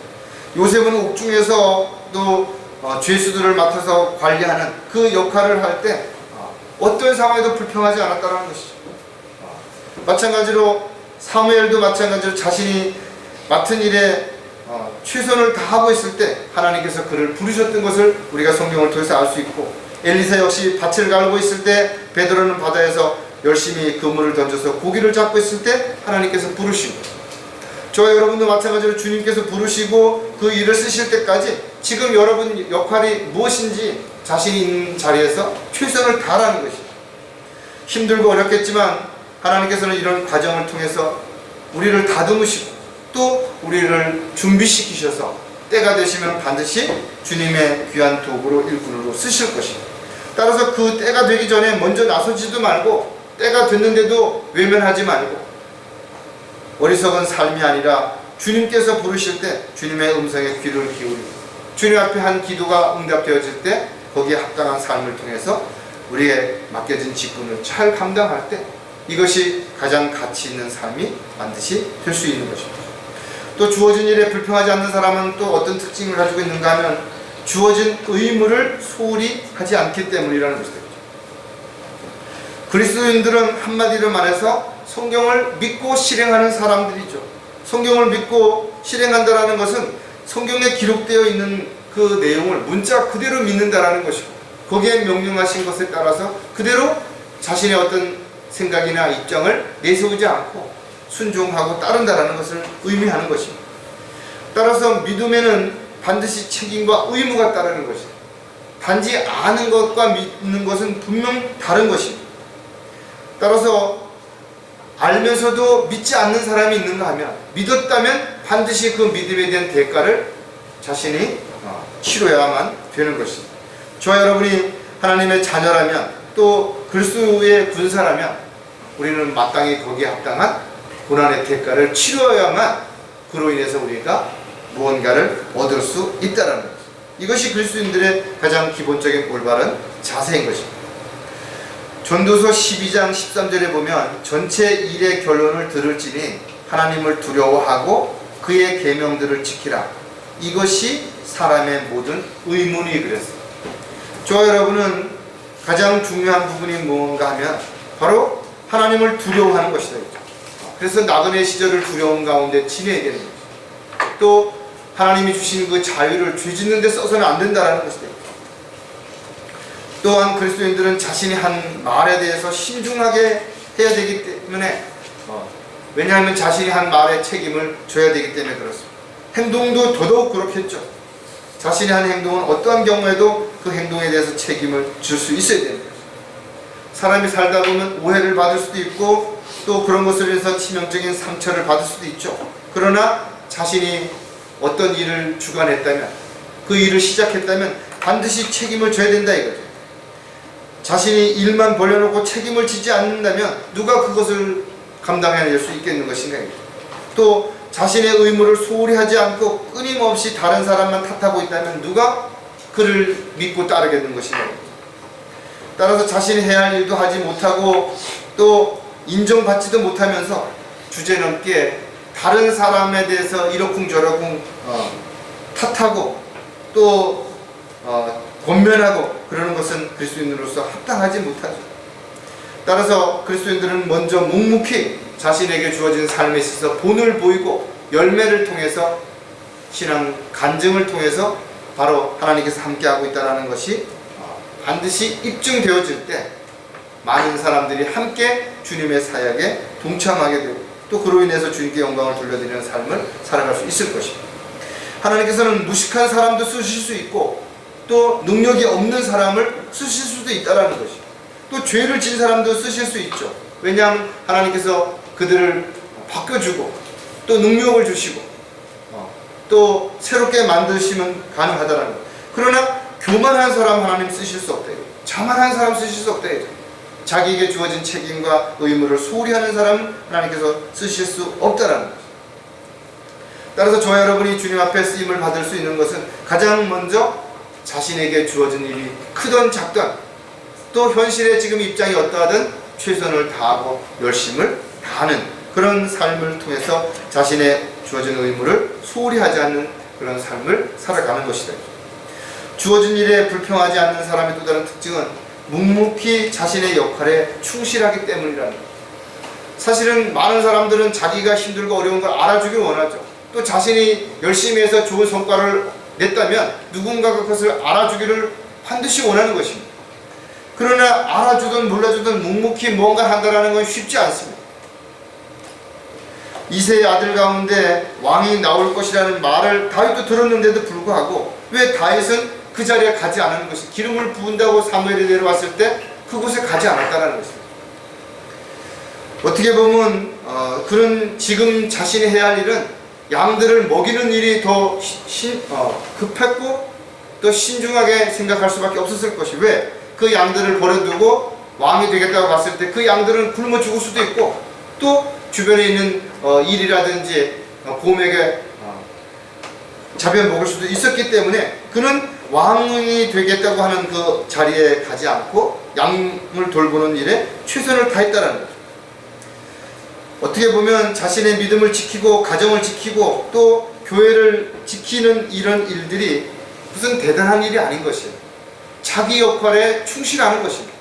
요셉은 옥중에서 또 죄수들을 맡아서 관리하는 그 역할을 할 때 어떤 상황에도 불평하지 않았다는 것이죠. 마찬가지로 사무엘도 마찬가지로 자신이 맡은 일에 최선을 다하고 있을 때 하나님께서 그를 부르셨던 것을 우리가 성경을 통해서 알 수 있고, 엘리사 역시 밭을 갈고 있을 때 베드로는 바다에서 열심히 그물을 던져서 고기를 잡고 있을 때 하나님께서 부르시고, 저와 여러분도 마찬가지로 주님께서 부르시고 그 일을 쓰실 때까지 지금 여러분 역할이 무엇인지 자신이 있는 자리에서 최선을 다하라는 것이죠. 힘들고 어렵겠지만 하나님께서는 이런 과정을 통해서 우리를 다듬으시고 또 우리를 준비시키셔서 때가 되시면 반드시 주님의 귀한 도구로 일꾼으로 쓰실 것입니다. 따라서 그 때가 되기 전에 먼저 나서지도 말고 때가 됐는데도 외면하지 말고 어리석은 삶이 아니라 주님께서 부르실 때 주님의 음성에 귀를 기울이고 주님 앞에 한 기도가 응답되어질 때 거기에 합당한 삶을 통해서 우리의 맡겨진 직분을 잘 감당할 때 이것이 가장 가치 있는 삶이 반드시 될 수 있는 것입니다. 또 주어진 일에 불평하지 않는 사람은 또 어떤 특징을 가지고 있는가 하면 주어진 의무를 소홀히 하지 않기 때문이라는 것이죠. 그리스도인들은 한마디로 말해서 성경을 믿고 실행하는 사람들이죠. 성경을 믿고 실행한다는 것은 성경에 기록되어 있는 그 내용을 문자 그대로 믿는다라는 것이고 거기에 명령하신 것에 따라서 그대로 자신의 어떤 생각이나 입장을 내세우지 않고 순종하고 따른다라는 것을 의미하는 것입니다. 따라서 믿음에는 반드시 책임과 의무가 따르는 것입니다. 단지 아는 것과 믿는 것은 분명 다른 것입니다. 따라서 알면서도 믿지 않는 사람이 있는가 하면 믿었다면 반드시 그 믿음에 대한 대가를 자신이 치러야만 되는 것입니다. 저와 여러분이 하나님의 자녀라면 또 그리스도의 군사라면 우리는 마땅히 거기에 합당한 고난의 대가를 치러야만 그로 인해서 우리가 무언가를 얻을 수 있다는 것입니다. 이것이 그리스도인들의 가장 기본적인 올바른 자세인 것입니다. 전도서 12장 13절에 보면 전체 일의 결론을 들을지니 하나님을 두려워하고 그의 계명들을 지키라. 이것이 사람의 모든 의문이 그랬어요. 저와 여러분은 가장 중요한 부분이 무언가 하면 바로 하나님을 두려워하는 것이다. 그래서 나그네 시절을 두려움 가운데 지내야 되는 것이죠. 또 하나님이 주신 그 자유를 죄 짓는 데 써서는 안 된다는 것이다. 또한 그리스도인들은 자신이 한 말에 대해서 신중하게 해야 되기 때문에 왜냐하면 자신이 한 말에 책임을 져야 되기 때문에 그렇습니다. 행동도 더더욱 그렇겠죠. 자신이 한 행동은 어떠한 경우에도 그 행동에 대해서 책임을 질 수 있어야 됩니다. 사람이 살다 보면 오해를 받을 수도 있고 또 그런 것을 위해서 치명적인 상처를 받을 수도 있죠. 그러나 자신이 어떤 일을 주관했다면, 그 일을 시작했다면 반드시 책임을 져야 된다 이거죠. 자신이 일만 벌려놓고 책임을 지지 않는다면 누가 그것을 감당해낼 수 있겠는 것인가. 또 자신의 의무를 소홀히 하지 않고 끊임없이 다른 사람만 탓하고 있다면 누가 그를 믿고 따르겠는 것인가. 따라서 자신이 해야 할 일도 하지 못하고 또 인정받지도 못하면서 주제넘게 다른 사람에 대해서 이러쿵저러쿵 탓하고 또 권면하고 그러는 것은 그리스도인으로서 합당하지 못하죠. 따라서 그리스도인들은 먼저 묵묵히 자신에게 주어진 삶에 있어서 본을 보이고 열매를 통해서 신앙 간증을 통해서 바로 하나님께서 함께하고 있다는 것이 반드시 입증되어질 때 많은 사람들이 함께 주님의 사역에 동참하게 되고 또 그로 인해서 주님께 영광을 돌려드리는 삶을 살아갈 수 있을 것입니다. 하나님께서는 무식한 사람도 쓰실 수 있고 또 능력이 없는 사람을 쓰실 수도 있다는 것입니다. 또 죄를 진 사람도 쓰실 수 있죠. 왜냐하면 하나님께서 그들을 바꿔주고 또 능력을 주시고 또 새롭게 만드시면 가능하다는 것. 그러나 교만한 사람 하나님 쓰실 수 없다. 자만한 사람 쓰실 수 없다. 자기에게 주어진 책임과 의무를 소홀히 하는 사람은 하나님께서 쓰실 수 없다는 것. 따라서 저와 여러분이 주님 앞에 쓰임을 받을 수 있는 것은 가장 먼저 자신에게 주어진 일이 크든 작든 또 현실의 지금 입장이 어떠하든 최선을 다하고 열심을 다하는 그런 삶을 통해서 자신의 주어진 의무를 소홀히 하지 않는 그런 삶을 살아가는 것이다. 주어진 일에 불평하지 않는 사람의 또 다른 특징은 묵묵히 자신의 역할에 충실하기 때문이라는 것. 사실은 많은 사람들은 자기가 힘들고 어려운 걸 알아주길 원하죠. 또 자신이 열심히 해서 좋은 성과를 냈다면 누군가가 그것을 알아주기를 반드시 원하는 것입니다. 그러나 알아주든 몰라주든 묵묵히 뭔가 한다는 건 쉽지 않습니다. 이새의 아들 가운데 왕이 나올 것이라는 말을 다윗도 들었는데도 불구하고 왜 다윗은 그 자리에 가지 않은 것이, 기름을 부은다고 사무엘이 내려왔을 때 그곳에 가지 않았다는 것입니다. 어떻게 보면 그런 지금 자신이 해야 할 일은 양들을 먹이는 일이 더 급했고 또 신중하게 생각할 수밖에 없었을 것이, 왜? 그 양들을 버려두고 왕이 되겠다고 봤을 때 그 양들은 굶어 죽을 수도 있고 또 주변에 있는 일이라든지 곰에게 잡혀 먹을 수도 있었기 때문에 그는 왕이 되겠다고 하는 그 자리에 가지 않고 양을 돌보는 일에 최선을 다했다는 거죠. 어떻게 보면 자신의 믿음을 지키고 가정을 지키고 또 교회를 지키는 이런 일들이 무슨 대단한 일이 아닌 것이에요. 자기 역할에 충실하는 것입니다.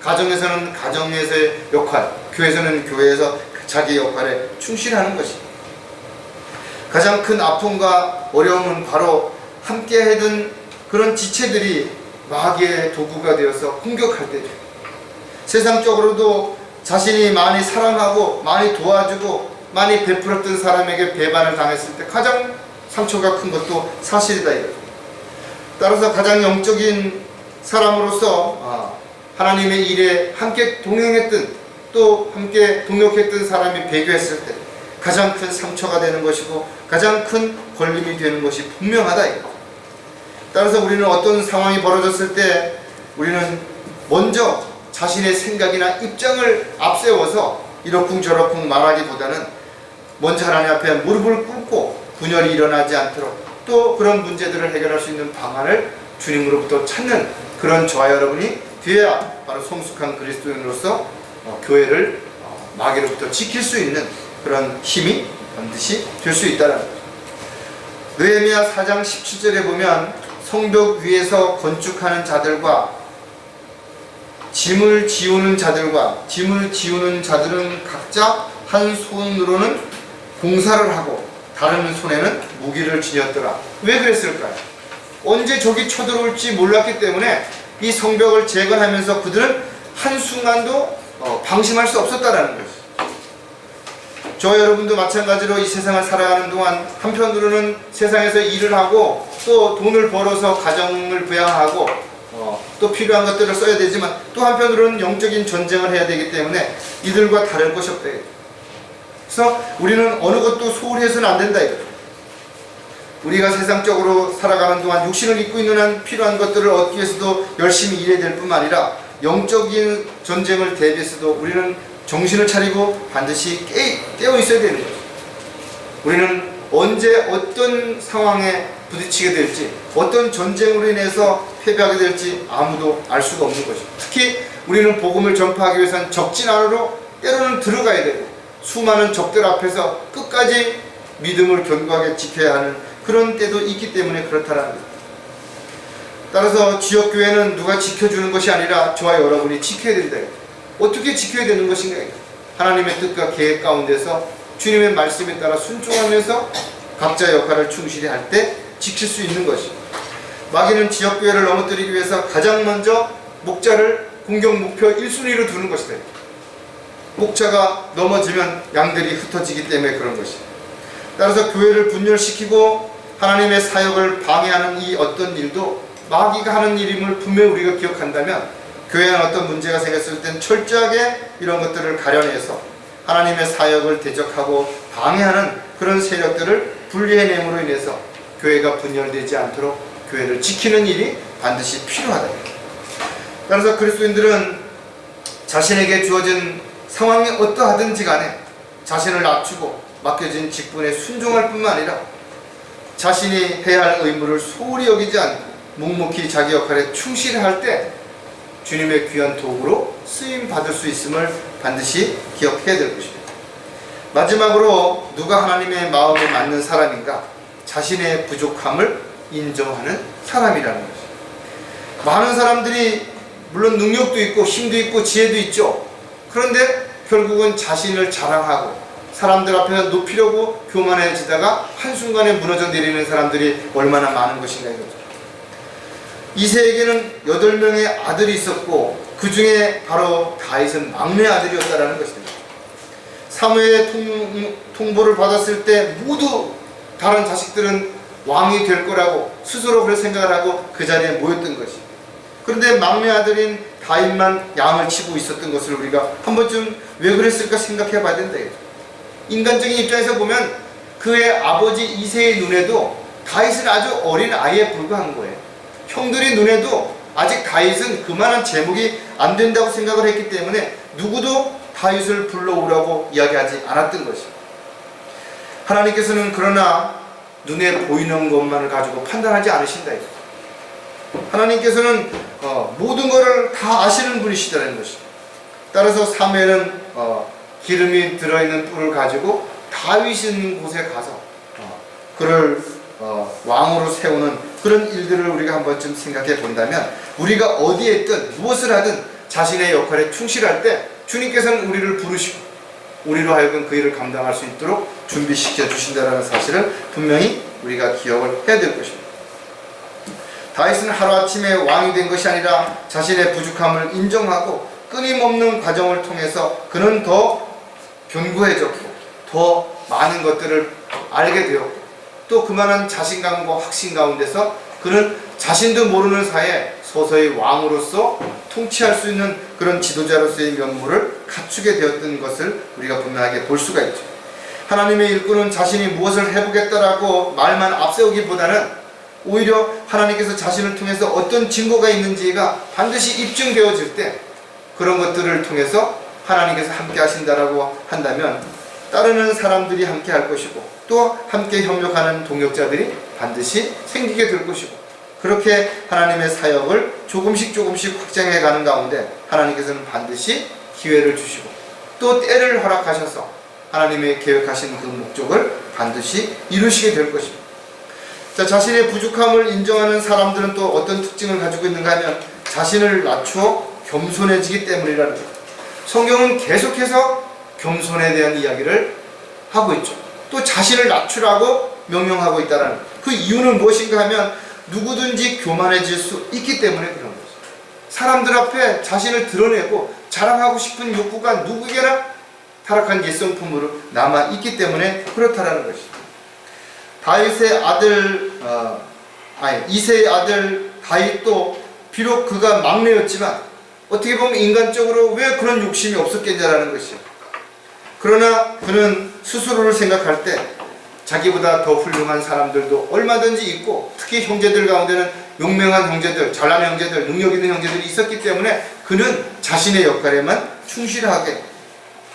가정에서는 가정에서의 역할, 교회에서는 교회에서 자기 역할에 충실하는 것입니다. 가장 큰 아픔과 어려움은 바로 함께 해둔 그런 지체들이 마귀의 도구가 되어서 공격할 때죠. 세상적으로도 자신이 많이 사랑하고 많이 도와주고 많이 베풀었던 사람에게 배반을 당했을 때 가장 상처가 큰 것도 사실이다 이거죠. 따라서 가장 영적인 사람으로서 하나님의 일에 함께 동행했던 또 함께 동역했던 사람이 배교했을 때 가장 큰 상처가 되는 것이고 가장 큰 걸림이 되는 것이 분명하다 이거죠. 따라서 우리는 어떤 상황이 벌어졌을 때 우리는 먼저 자신의 생각이나 입장을 앞세워서 이러쿵저러쿵 말하기보다는 먼저 하나님 앞에 무릎을 꿇고 분열이 일어나지 않도록 또 그런 문제들을 해결할 수 있는 방안을 주님으로부터 찾는 그런 저와 여러분이 되어야 바로 성숙한 그리스도인으로서 교회를 마귀로부터 지킬 수 있는 그런 힘이 반드시 될 수 있다는 거죠. 느헤미야 4장 17절에 보면 성벽 위에서 건축하는 자들과 짐을 지우는 자들은 각자 한 손으로는 공사를 하고 다른 손에는 무기를 지녔더라. 왜 그랬을까요? 언제 적이 쳐들어올지 몰랐기 때문에 이 성벽을 재건하면서 그들은 한순간도 방심할 수 없었다라는 것이죠. 저와 여러분도 마찬가지로 이 세상을 살아가는 동안 한편으로는 세상에서 일을 하고 또 돈을 벌어서 가정을 부양하고 또 필요한 것들을 써야 되지만 또 한편으로는 영적인 전쟁을 해야 되기 때문에 이들과 다를 것이 없다. 그래서 우리는 어느 것도 소홀히 해서는 안 된다 이거죠. 우리가 세상적으로 살아가는 동안 육신을 입고 있는 한 필요한 것들을 얻기 위해서도 열심히 일해야 될 뿐만 아니라 영적인 전쟁을 대비해서도 우리는 정신을 차리고 반드시 깨어 있어야 되는 거죠. 우리는 언제 어떤 상황에 부딪히게 될지, 어떤 전쟁으로 인해서 패배하게 될지 아무도 알 수가 없는 것이죠. 특히 우리는 복음을 전파하기 위해서는 적진 안으로 때로는 들어가야 되고 수많은 적들 앞에서 끝까지 믿음을 견고하게 지켜야 하는 그런 때도 있기 때문에 그렇다는 거죠. 따라서 지역교회는 누가 지켜주는 것이 아니라 저와 여러분이 지켜야 된다. 어떻게 지켜야 되는 것인가? 하나님의 뜻과 계획 가운데서 주님의 말씀에 따라 순종하면서 각자 역할을 충실히 할 때 지킬 수 있는 것이죠. 마귀는 지역교회를 넘어뜨리기 위해서 가장 먼저 목자를 공격 목표 1순위로 두는 것이다. 목자가 넘어지면 양들이 흩어지기 때문에 그런 것이죠. 따라서 교회를 분열시키고 하나님의 사역을 방해하는 이 어떤 일도 마귀가 하는 일임을 분명히 우리가 기억한다면 교회에 어떤 문제가 생겼을 땐 철저하게 이런 것들을 가려내서 하나님의 사역을 대적하고 방해하는 그런 세력들을 분리해냄으로 인해서 교회가 분열되지 않도록 교회를 지키는 일이 반드시 필요하다. 따라서 그리스도인들은 자신에게 주어진 상황이 어떠하든지 간에 자신을 낮추고 맡겨진 직분에 순종할 뿐만 아니라 자신이 해야 할 의무를 소홀히 여기지 않고 묵묵히 자기 역할에 충실히 할 때 주님의 귀한 도구로 쓰임 받을 수 있음을 반드시 기억해야 될 것입니다. 마지막으로 누가 하나님의 마음에 맞는 사람인가? 자신의 부족함을 인정하는 사람이라는 것입니다. 많은 사람들이 물론 능력도 있고 힘도 있고 지혜도 있죠. 그런데 결국은 자신을 자랑하고 사람들 앞에서 높이려고 교만해지다가 한순간에 무너져 내리는 사람들이 얼마나 많은 것인가 이거죠. 이새에게는 8명의 아들이 있었고 그 중에 바로 다윗은 막내 아들이었다라는 것입니다. 사무엘의 통보를 받았을 때 모두 다른 자식들은 왕이 될 거라고 스스로 그렇게 생각을 하고 그 자리에 모였던 것이. 그런데 막내 아들인 다윗만 양을 치고 있었던 것을 우리가 한 번쯤 왜 그랬을까 생각해 봐야 된다. 인간적인 입장에서 보면 그의 아버지 이새의 눈에도 다윗은 아주 어린 아이에 불과한 거예요. 형들의 눈에도 아직 다윗은 그만한 제목이 안 된다고 생각을 했기 때문에 누구도 다윗을 불러오라고 이야기하지 않았던 것이죠. 하나님께서는 그러나 눈에 보이는 것만을 가지고 판단하지 않으신다. 하나님께서는 모든 것을 다 아시는 분이시다는 것이죠. 따라서 사무엘은 기름이 들어있는 뿔을 가지고 다윗 있는 곳에 가서 그를 왕으로 세우는 그런 일들을 우리가 한 번쯤 생각해 본다면 우리가 어디에 있든 무엇을 하든 자신의 역할에 충실할 때 주님께서는 우리를 부르시고 우리로 하여금 그 일을 감당할 수 있도록 준비시켜 주신다는 사실을 분명히 우리가 기억을 해야 될 것입니다. 다윗은 하루아침에 왕이 된 것이 아니라 자신의 부족함을 인정하고 끊임없는 과정을 통해서 그는 더 견고해졌고 더 많은 것들을 알게 되었고 또 그만한 자신감과 확신 가운데서 그는 자신도 모르는 사이에 서서히 왕으로서 통치할 수 있는 그런 지도자로서의 면모를 갖추게 되었던 것을 우리가 분명하게 볼 수가 있죠. 하나님의 일꾼은 자신이 무엇을 해보겠다라고 말만 앞세우기보다는 오히려 하나님께서 자신을 통해서 어떤 증거가 있는지가 반드시 입증되어질 때 그런 것들을 통해서 하나님께서 함께 하신다라고 한다면 따르는 사람들이 함께 할 것이고 또 함께 협력하는 동역자들이 반드시 생기게 될 것이고 그렇게 하나님의 사역을 조금씩 확장해 가는 가운데 하나님께서는 반드시 기회를 주시고 또 때를 허락하셔서 하나님의 계획하신 그 목적을 반드시 이루시게 될 것입니다. 자, 자신의 부족함을 인정하는 사람들은 또 어떤 특징을 가지고 있는가 하면 자신을 낮추어 겸손해지기 때문이라는 거예요. 성경은 계속해서 겸손에 대한 이야기를 하고 있죠. 또 자신을 낮추라고 명령하고 있다는 그 이유는 무엇인가 하면 누구든지 교만해질 수 있기 때문에 그런 거죠. 사람들 앞에 자신을 드러내고 자랑하고 싶은 욕구가 누구에게나 타락한 옛성품으로 남아있기 때문에 그렇다라는 것입니다. 다윗의 아들, 이새의 아들 다윗도 비록 그가 막내였지만 어떻게 보면 인간적으로 왜 그런 욕심이 없었겠냐라는 것이요. 그러나 그는 스스로를 생각할 때 자기보다 더 훌륭한 사람들도 얼마든지 있고, 특히 형제들 가운데는 용맹한 형제들, 잘난 형제들, 능력 있는 형제들이 있었기 때문에 그는 자신의 역할에만 충실하게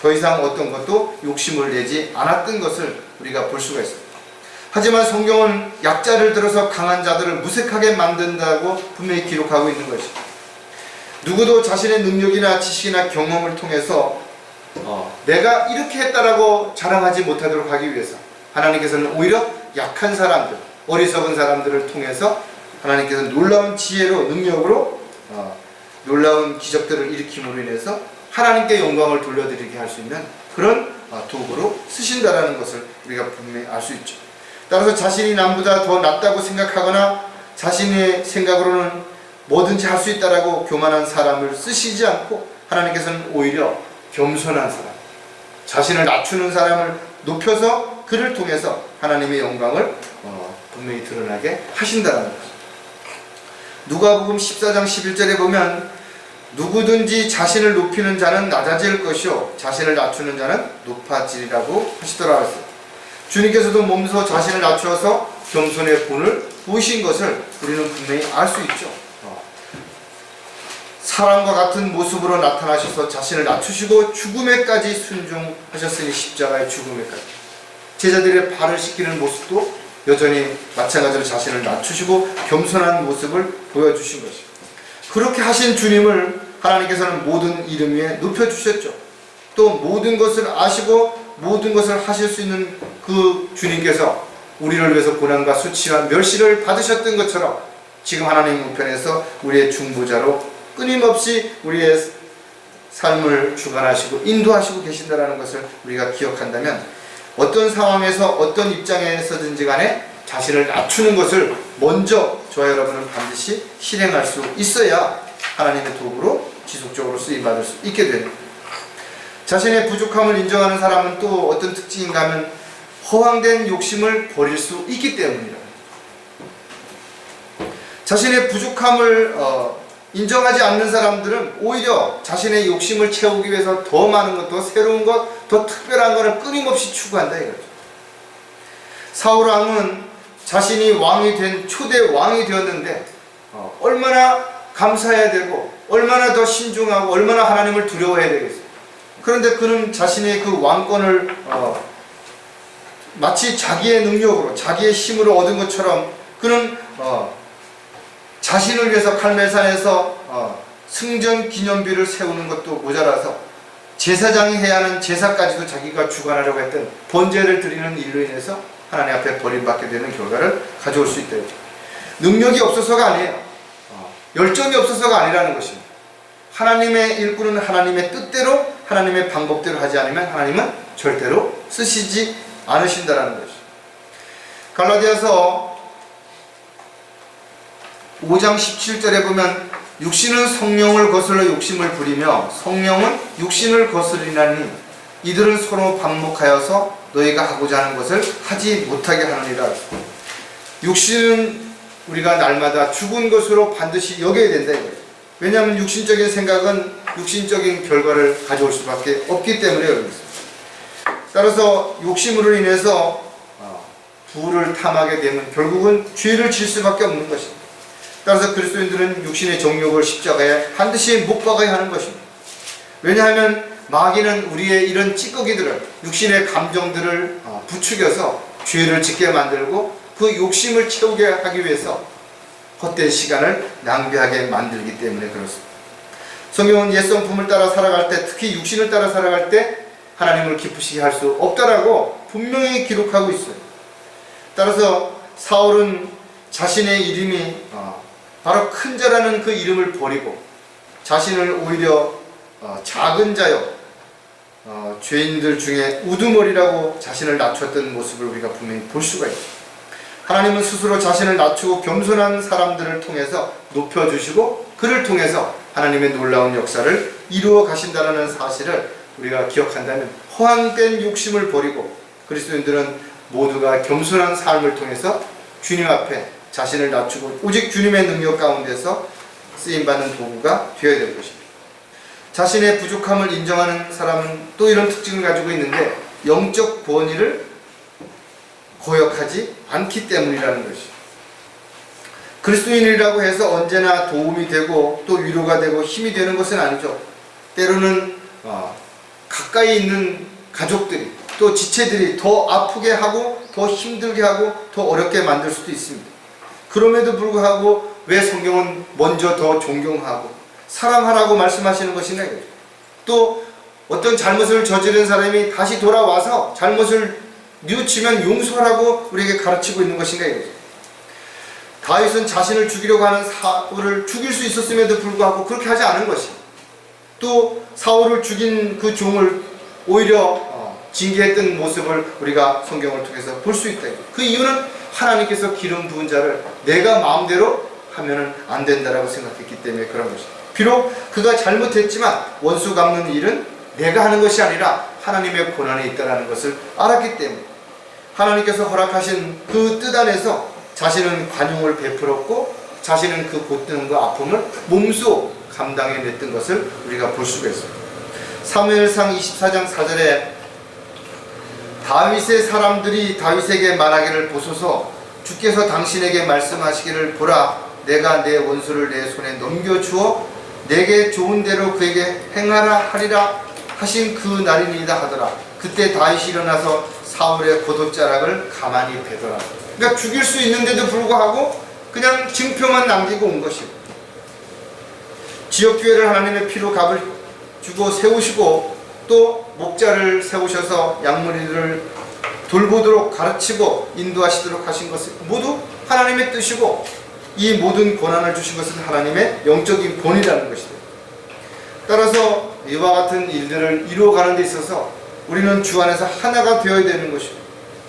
더 이상 어떤 것도 욕심을 내지 않았던 것을 우리가 볼 수가 있습니다. 하지만 성경은 약자를 들어서 강한 자들을 무색하게 만든다고 분명히 기록하고 있는 것입니다. 누구도 자신의 능력이나 지식이나 경험을 통해서 내가 이렇게 했다라고 자랑하지 못하도록 하기 위해서 하나님께서는 오히려 약한 사람들, 어리석은 사람들을 통해서 하나님께서는 놀라운 지혜로, 능력으로 놀라운 기적들을 일으킴으로 인해서 하나님께 영광을 돌려드리게 할 수 있는 그런 도구로 쓰신다라는 것을 우리가 분명히 알 수 있죠. 따라서 자신이 남보다 더 낫다고 생각하거나 자신의 생각으로는 뭐든지 할 수 있다라고 교만한 사람을 쓰시지 않고 하나님께서는 오히려 겸손한 사람, 자신을 낮추는 사람을 높여서 그를 통해서 하나님의 영광을 분명히 드러나게 하신다는 것입니다. 누가복음 14장 11절에 보면 누구든지 자신을 높이는 자는 낮아질 것이요 자신을 낮추는 자는 높아지리라고 하시더라 했어요. 주님께서도 몸소 자신을 낮추어서 겸손의 본을 보이신 것을 우리는 분명히 알 수 있죠. 사람과 같은 모습으로 나타나셔서 자신을 낮추시고 죽음에까지 순종하셨으니 십자가의 죽음에까지. 제자들의 발을 씻기는 모습도 여전히 마찬가지로 자신을 낮추시고 겸손한 모습을 보여주신 것입니다. 그렇게 하신 주님을 하나님께서는 모든 이름 위에 높여주셨죠. 또 모든 것을 아시고 모든 것을 하실 수 있는 그 주님께서 우리를 위해서 고난과 수치와 멸시를 받으셨던 것처럼 지금 하나님 우편에서 우리의 중보자로 끊임없이 우리의 삶을 주관하시고 인도하시고 계신다는 것을 우리가 기억한다면 어떤 상황에서 어떤 입장에서든지 간에 자신을 낮추는 것을 먼저 저와 여러분은 반드시 실행할 수 있어야 하나님의 도구로 지속적으로 쓰임받을 수 있게 됩니다. 자신의 부족함을 인정하는 사람은 또 어떤 특징인가 하면 허황된 욕심을 버릴 수 있기 때문이다. 자신의 부족함을 인정하지 않는 사람들은 오히려 자신의 욕심을 채우기 위해서 더 많은 것, 더 새로운 것, 더 특별한 것을 끊임없이 추구한다 이거죠. 사울 왕은 자신이 왕이 된 초대 왕이 되었는데 얼마나 감사해야 되고 얼마나 더 신중하고 얼마나 하나님을 두려워해야 되겠어요. 그런데 그는 자신의 그 왕권을 마치 자기의 능력으로 자기의 힘으로 얻은 것처럼 그는 자신을 위해서 갈멜산에서 승전 기념비를 세우는 것도 모자라서 제사장이 해야 하는 제사까지도 자기가 주관하려고 했던 번제를 드리는 일로 인해서 하나님 앞에 버림받게 되는 결과를 가져올 수 있다. 능력이 없어서가 아니에요. 열정이 없어서가 아니라는 것입니다. 하나님의 일꾼은 하나님의 뜻대로 하나님의 방법대로 하지 않으면 하나님은 절대로 쓰시지 않으신다라는 것이죠. 갈라디아서 5장 17절에 보면 육신은 성령을 거슬러 욕심을 부리며 성령은 육신을 거스리나니 이들은 서로 반목하여서 너희가 하고자 하는 것을 하지 못하게 하느니라. 육신은 우리가 날마다 죽은 것으로 반드시 여겨야 된다 이거예요. 왜냐하면 육신적인 생각은 육신적인 결과를 가져올 수밖에 없기 때문에 그렇습니다. 따라서 욕심으로 인해서 부를 탐하게 되면 결국은 죄를 질 수밖에 없는 것입니다. 따라서 그리스도인들은 육신의 정욕을 십자가에 반드시 못 박아야 하는 것입니다. 왜냐하면 마귀는 우리의 이런 찌꺼기들을, 육신의 감정들을 부추겨서 죄를 짓게 만들고 그 욕심을 채우게 하기 위해서 헛된 시간을 낭비하게 만들기 때문에 그렇습니다. 성경은 옛성품을 따라 살아갈 때, 특히 육신을 따라 살아갈 때 하나님을 기쁘시게 할 수 없다라고 분명히 기록하고 있어요. 따라서 사울은 자신의 이름이 바로 큰 자라는 그 이름을 버리고 자신을 오히려 작은 자요, 죄인들 중에 우두머리라고 자신을 낮췄던 모습을 우리가 분명히 볼 수가 있어요. 하나님은 스스로 자신을 낮추고 겸손한 사람들을 통해서 높여주시고 그를 통해서 하나님의 놀라운 역사를 이루어 가신다는 사실을 우리가 기억한다면 허황된 욕심을 버리고 그리스도인들은 모두가 겸손한 삶을 통해서 주님 앞에 자신을 낮추고 오직 주님의 능력 가운데서 쓰임받는 도구가 되어야 될 것입니다. 자신의 부족함을 인정하는 사람은 또 이런 특징을 가지고 있는데 영적 권위를 거역하지 않기 때문이라는 것이죠. 그리스도인이라고 해서 언제나 도움이 되고 또 위로가 되고 힘이 되는 것은 아니죠. 때로는 가까이 있는 가족들이 또 지체들이 더 아프게 하고 더 힘들게 하고 더 어렵게 만들 수도 있습니다. 그럼에도 불구하고 왜 성경은 먼저 더 존경하고 사랑하라고 말씀하시는 것이냐. 또 어떤 잘못을 저지른 사람이 다시 돌아와서 잘못을 뉘우치면 용서하라고 우리에게 가르치고 있는 것인가 이거죠. 다윗은 자신을 죽이려고 하는 사울을 죽일 수 있었음에도 불구하고 그렇게 하지 않은 것이고 또 사울을 죽인 그 종을 오히려 징계했던 모습을 우리가 성경을 통해서 볼 수 있다. 그 이유는 하나님께서 기름 부은 자를 내가 마음대로 하면은 안 된다라고 생각했기 때문에 그런 것입니다. 비록 그가 잘못했지만 원수 갚는 일은 내가 하는 것이 아니라 하나님의 권한에 있다는 것을 알았기 때문에 하나님께서 허락하신 그 뜻 안에서 자신은 관용을 베풀었고 자신은 그 고통과 아픔을 몸소 감당해냈던 것을 우리가 볼 수가 있습니다. 사무엘상 24장 4절에 다윗의 사람들이 다윗에게 말하기를 보소서 주께서 당신에게 말씀하시기를 보라 내가 내 원수를 내 손에 넘겨주어 내게 좋은 대로 그에게 행하라 하리라 하신 그 날이니이다 하더라. 그때 다윗이 일어나서 사울의 겉옷자락을 가만히 베더라. 그러니까 죽일 수 있는데도 불구하고 그냥 증표만 남기고 온 것이고 지역교회를 하나님의 피로 값을 주고 세우시고 또 목자를 세우셔서 양무리를 돌보도록 가르치고 인도하시도록 하신 것은 모두 하나님의 뜻이고 이 모든 권한을 주신 것은 하나님의 영적인 권위라는 것이다. 따라서 이와 같은 일들을 이루어가는 데 있어서 우리는 주 안에서 하나가 되어야 되는 것이고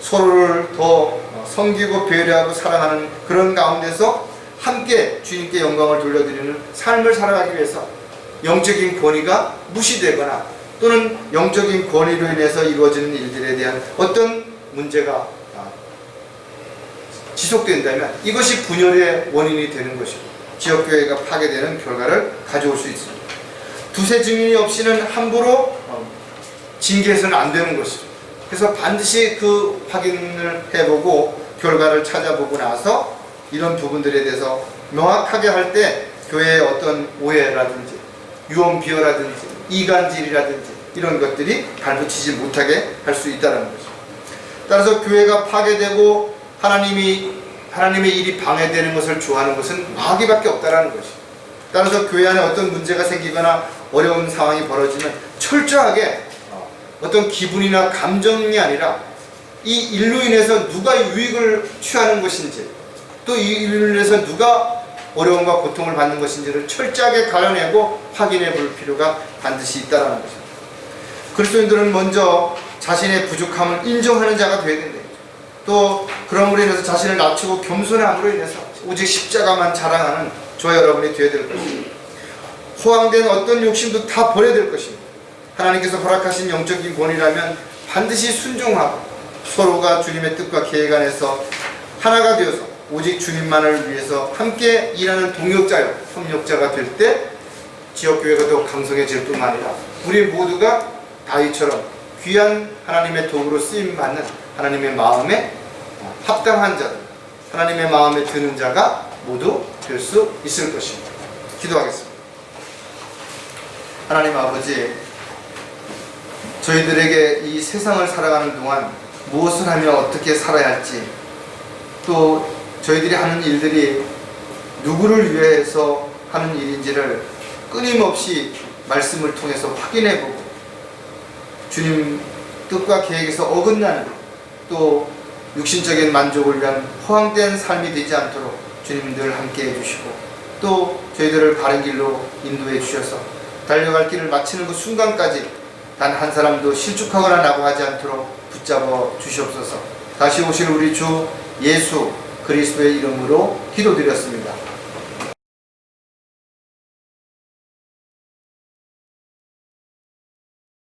서로를 더 섬기고 배려하고 사랑하는 그런 가운데서 함께 주님께 영광을 돌려드리는 삶을 살아가기 위해서 영적인 권위가 무시되거나 또는 영적인 권위로 인해서 이루어지는 일들에 대한 어떤 문제가 지속된다면 이것이 분열의 원인이 되는 것이고 지역교회가 파괴되는 결과를 가져올 수 있습니다. 두세 증인이 없이는 함부로 징계해서는 안 되는 것이죠. 그래서 반드시 그 확인을 해보고 결과를 찾아보고 나서 이런 부분들에 대해서 명확하게 할 때 교회의 어떤 오해라든지 유언비어라든지 이간질이라든지 이런 것들이 발붙이지 못하게 할 수 있다는 것이죠. 따라서 교회가 파괴되고 하나님의 일이 방해되는 것을 좋아하는 것은 마귀밖에 없다는 것이죠. 따라서 교회 안에 어떤 문제가 생기거나 어려운 상황이 벌어지면 철저하게 어떤 기분이나 감정이 아니라 이 일로 인해서 누가 유익을 취하는 것인지 또 이 일로 인해서 누가 어려움과 고통을 받는 것인지를 철저하게 가려내고 확인해 볼 필요가 반드시 있다는 것입니다. 그리스도인들은 먼저 자신의 부족함을 인정하는 자가 되어야 된다. 또 그럼으로 인해서 자신을 낮추고 겸손함으로 인해서 오직 십자가만 자랑하는 저와 여러분이 되어야 될 것입니다. 호황된 어떤 욕심도 다 버려야 될 것입니다. 하나님께서 허락하신 영적인 권위라면 반드시 순종하고 서로가 주님의 뜻과 계획 안에서 하나가 되어서 오직 주님만을 위해서 함께 일하는 동역자요 협력자가 될 때 지역교회가 더 강성해질 뿐만 아니라 우리 모두가 다윗처럼 귀한 하나님의 도구로 쓰임받는 하나님의 마음에 합당한 자들, 하나님의 마음에 드는 자가 모두 될 수 있을 것입니다. 기도하겠습니다. 하나님 아버지, 저희들에게 이 세상을 살아가는 동안 무엇을 하며 어떻게 살아야 할지, 또 저희들이 하는 일들이 누구를 위해서 하는 일인지를 끊임없이 말씀을 통해서 확인해보고 주님 뜻과 계획에서 어긋나는 또 육신적인 만족을 위한 허황된 삶이 되지 않도록 주님 늘 함께 해주시고 또 저희들을 바른 길로 인도해 주셔서 달려갈 길을 마치는 그 순간까지 단 한 사람도 실족하거나 낙오하지 않도록 붙잡아 주시옵소서. 다시 오실 우리 주 예수 그리스도의 이름으로 기도드렸습니다.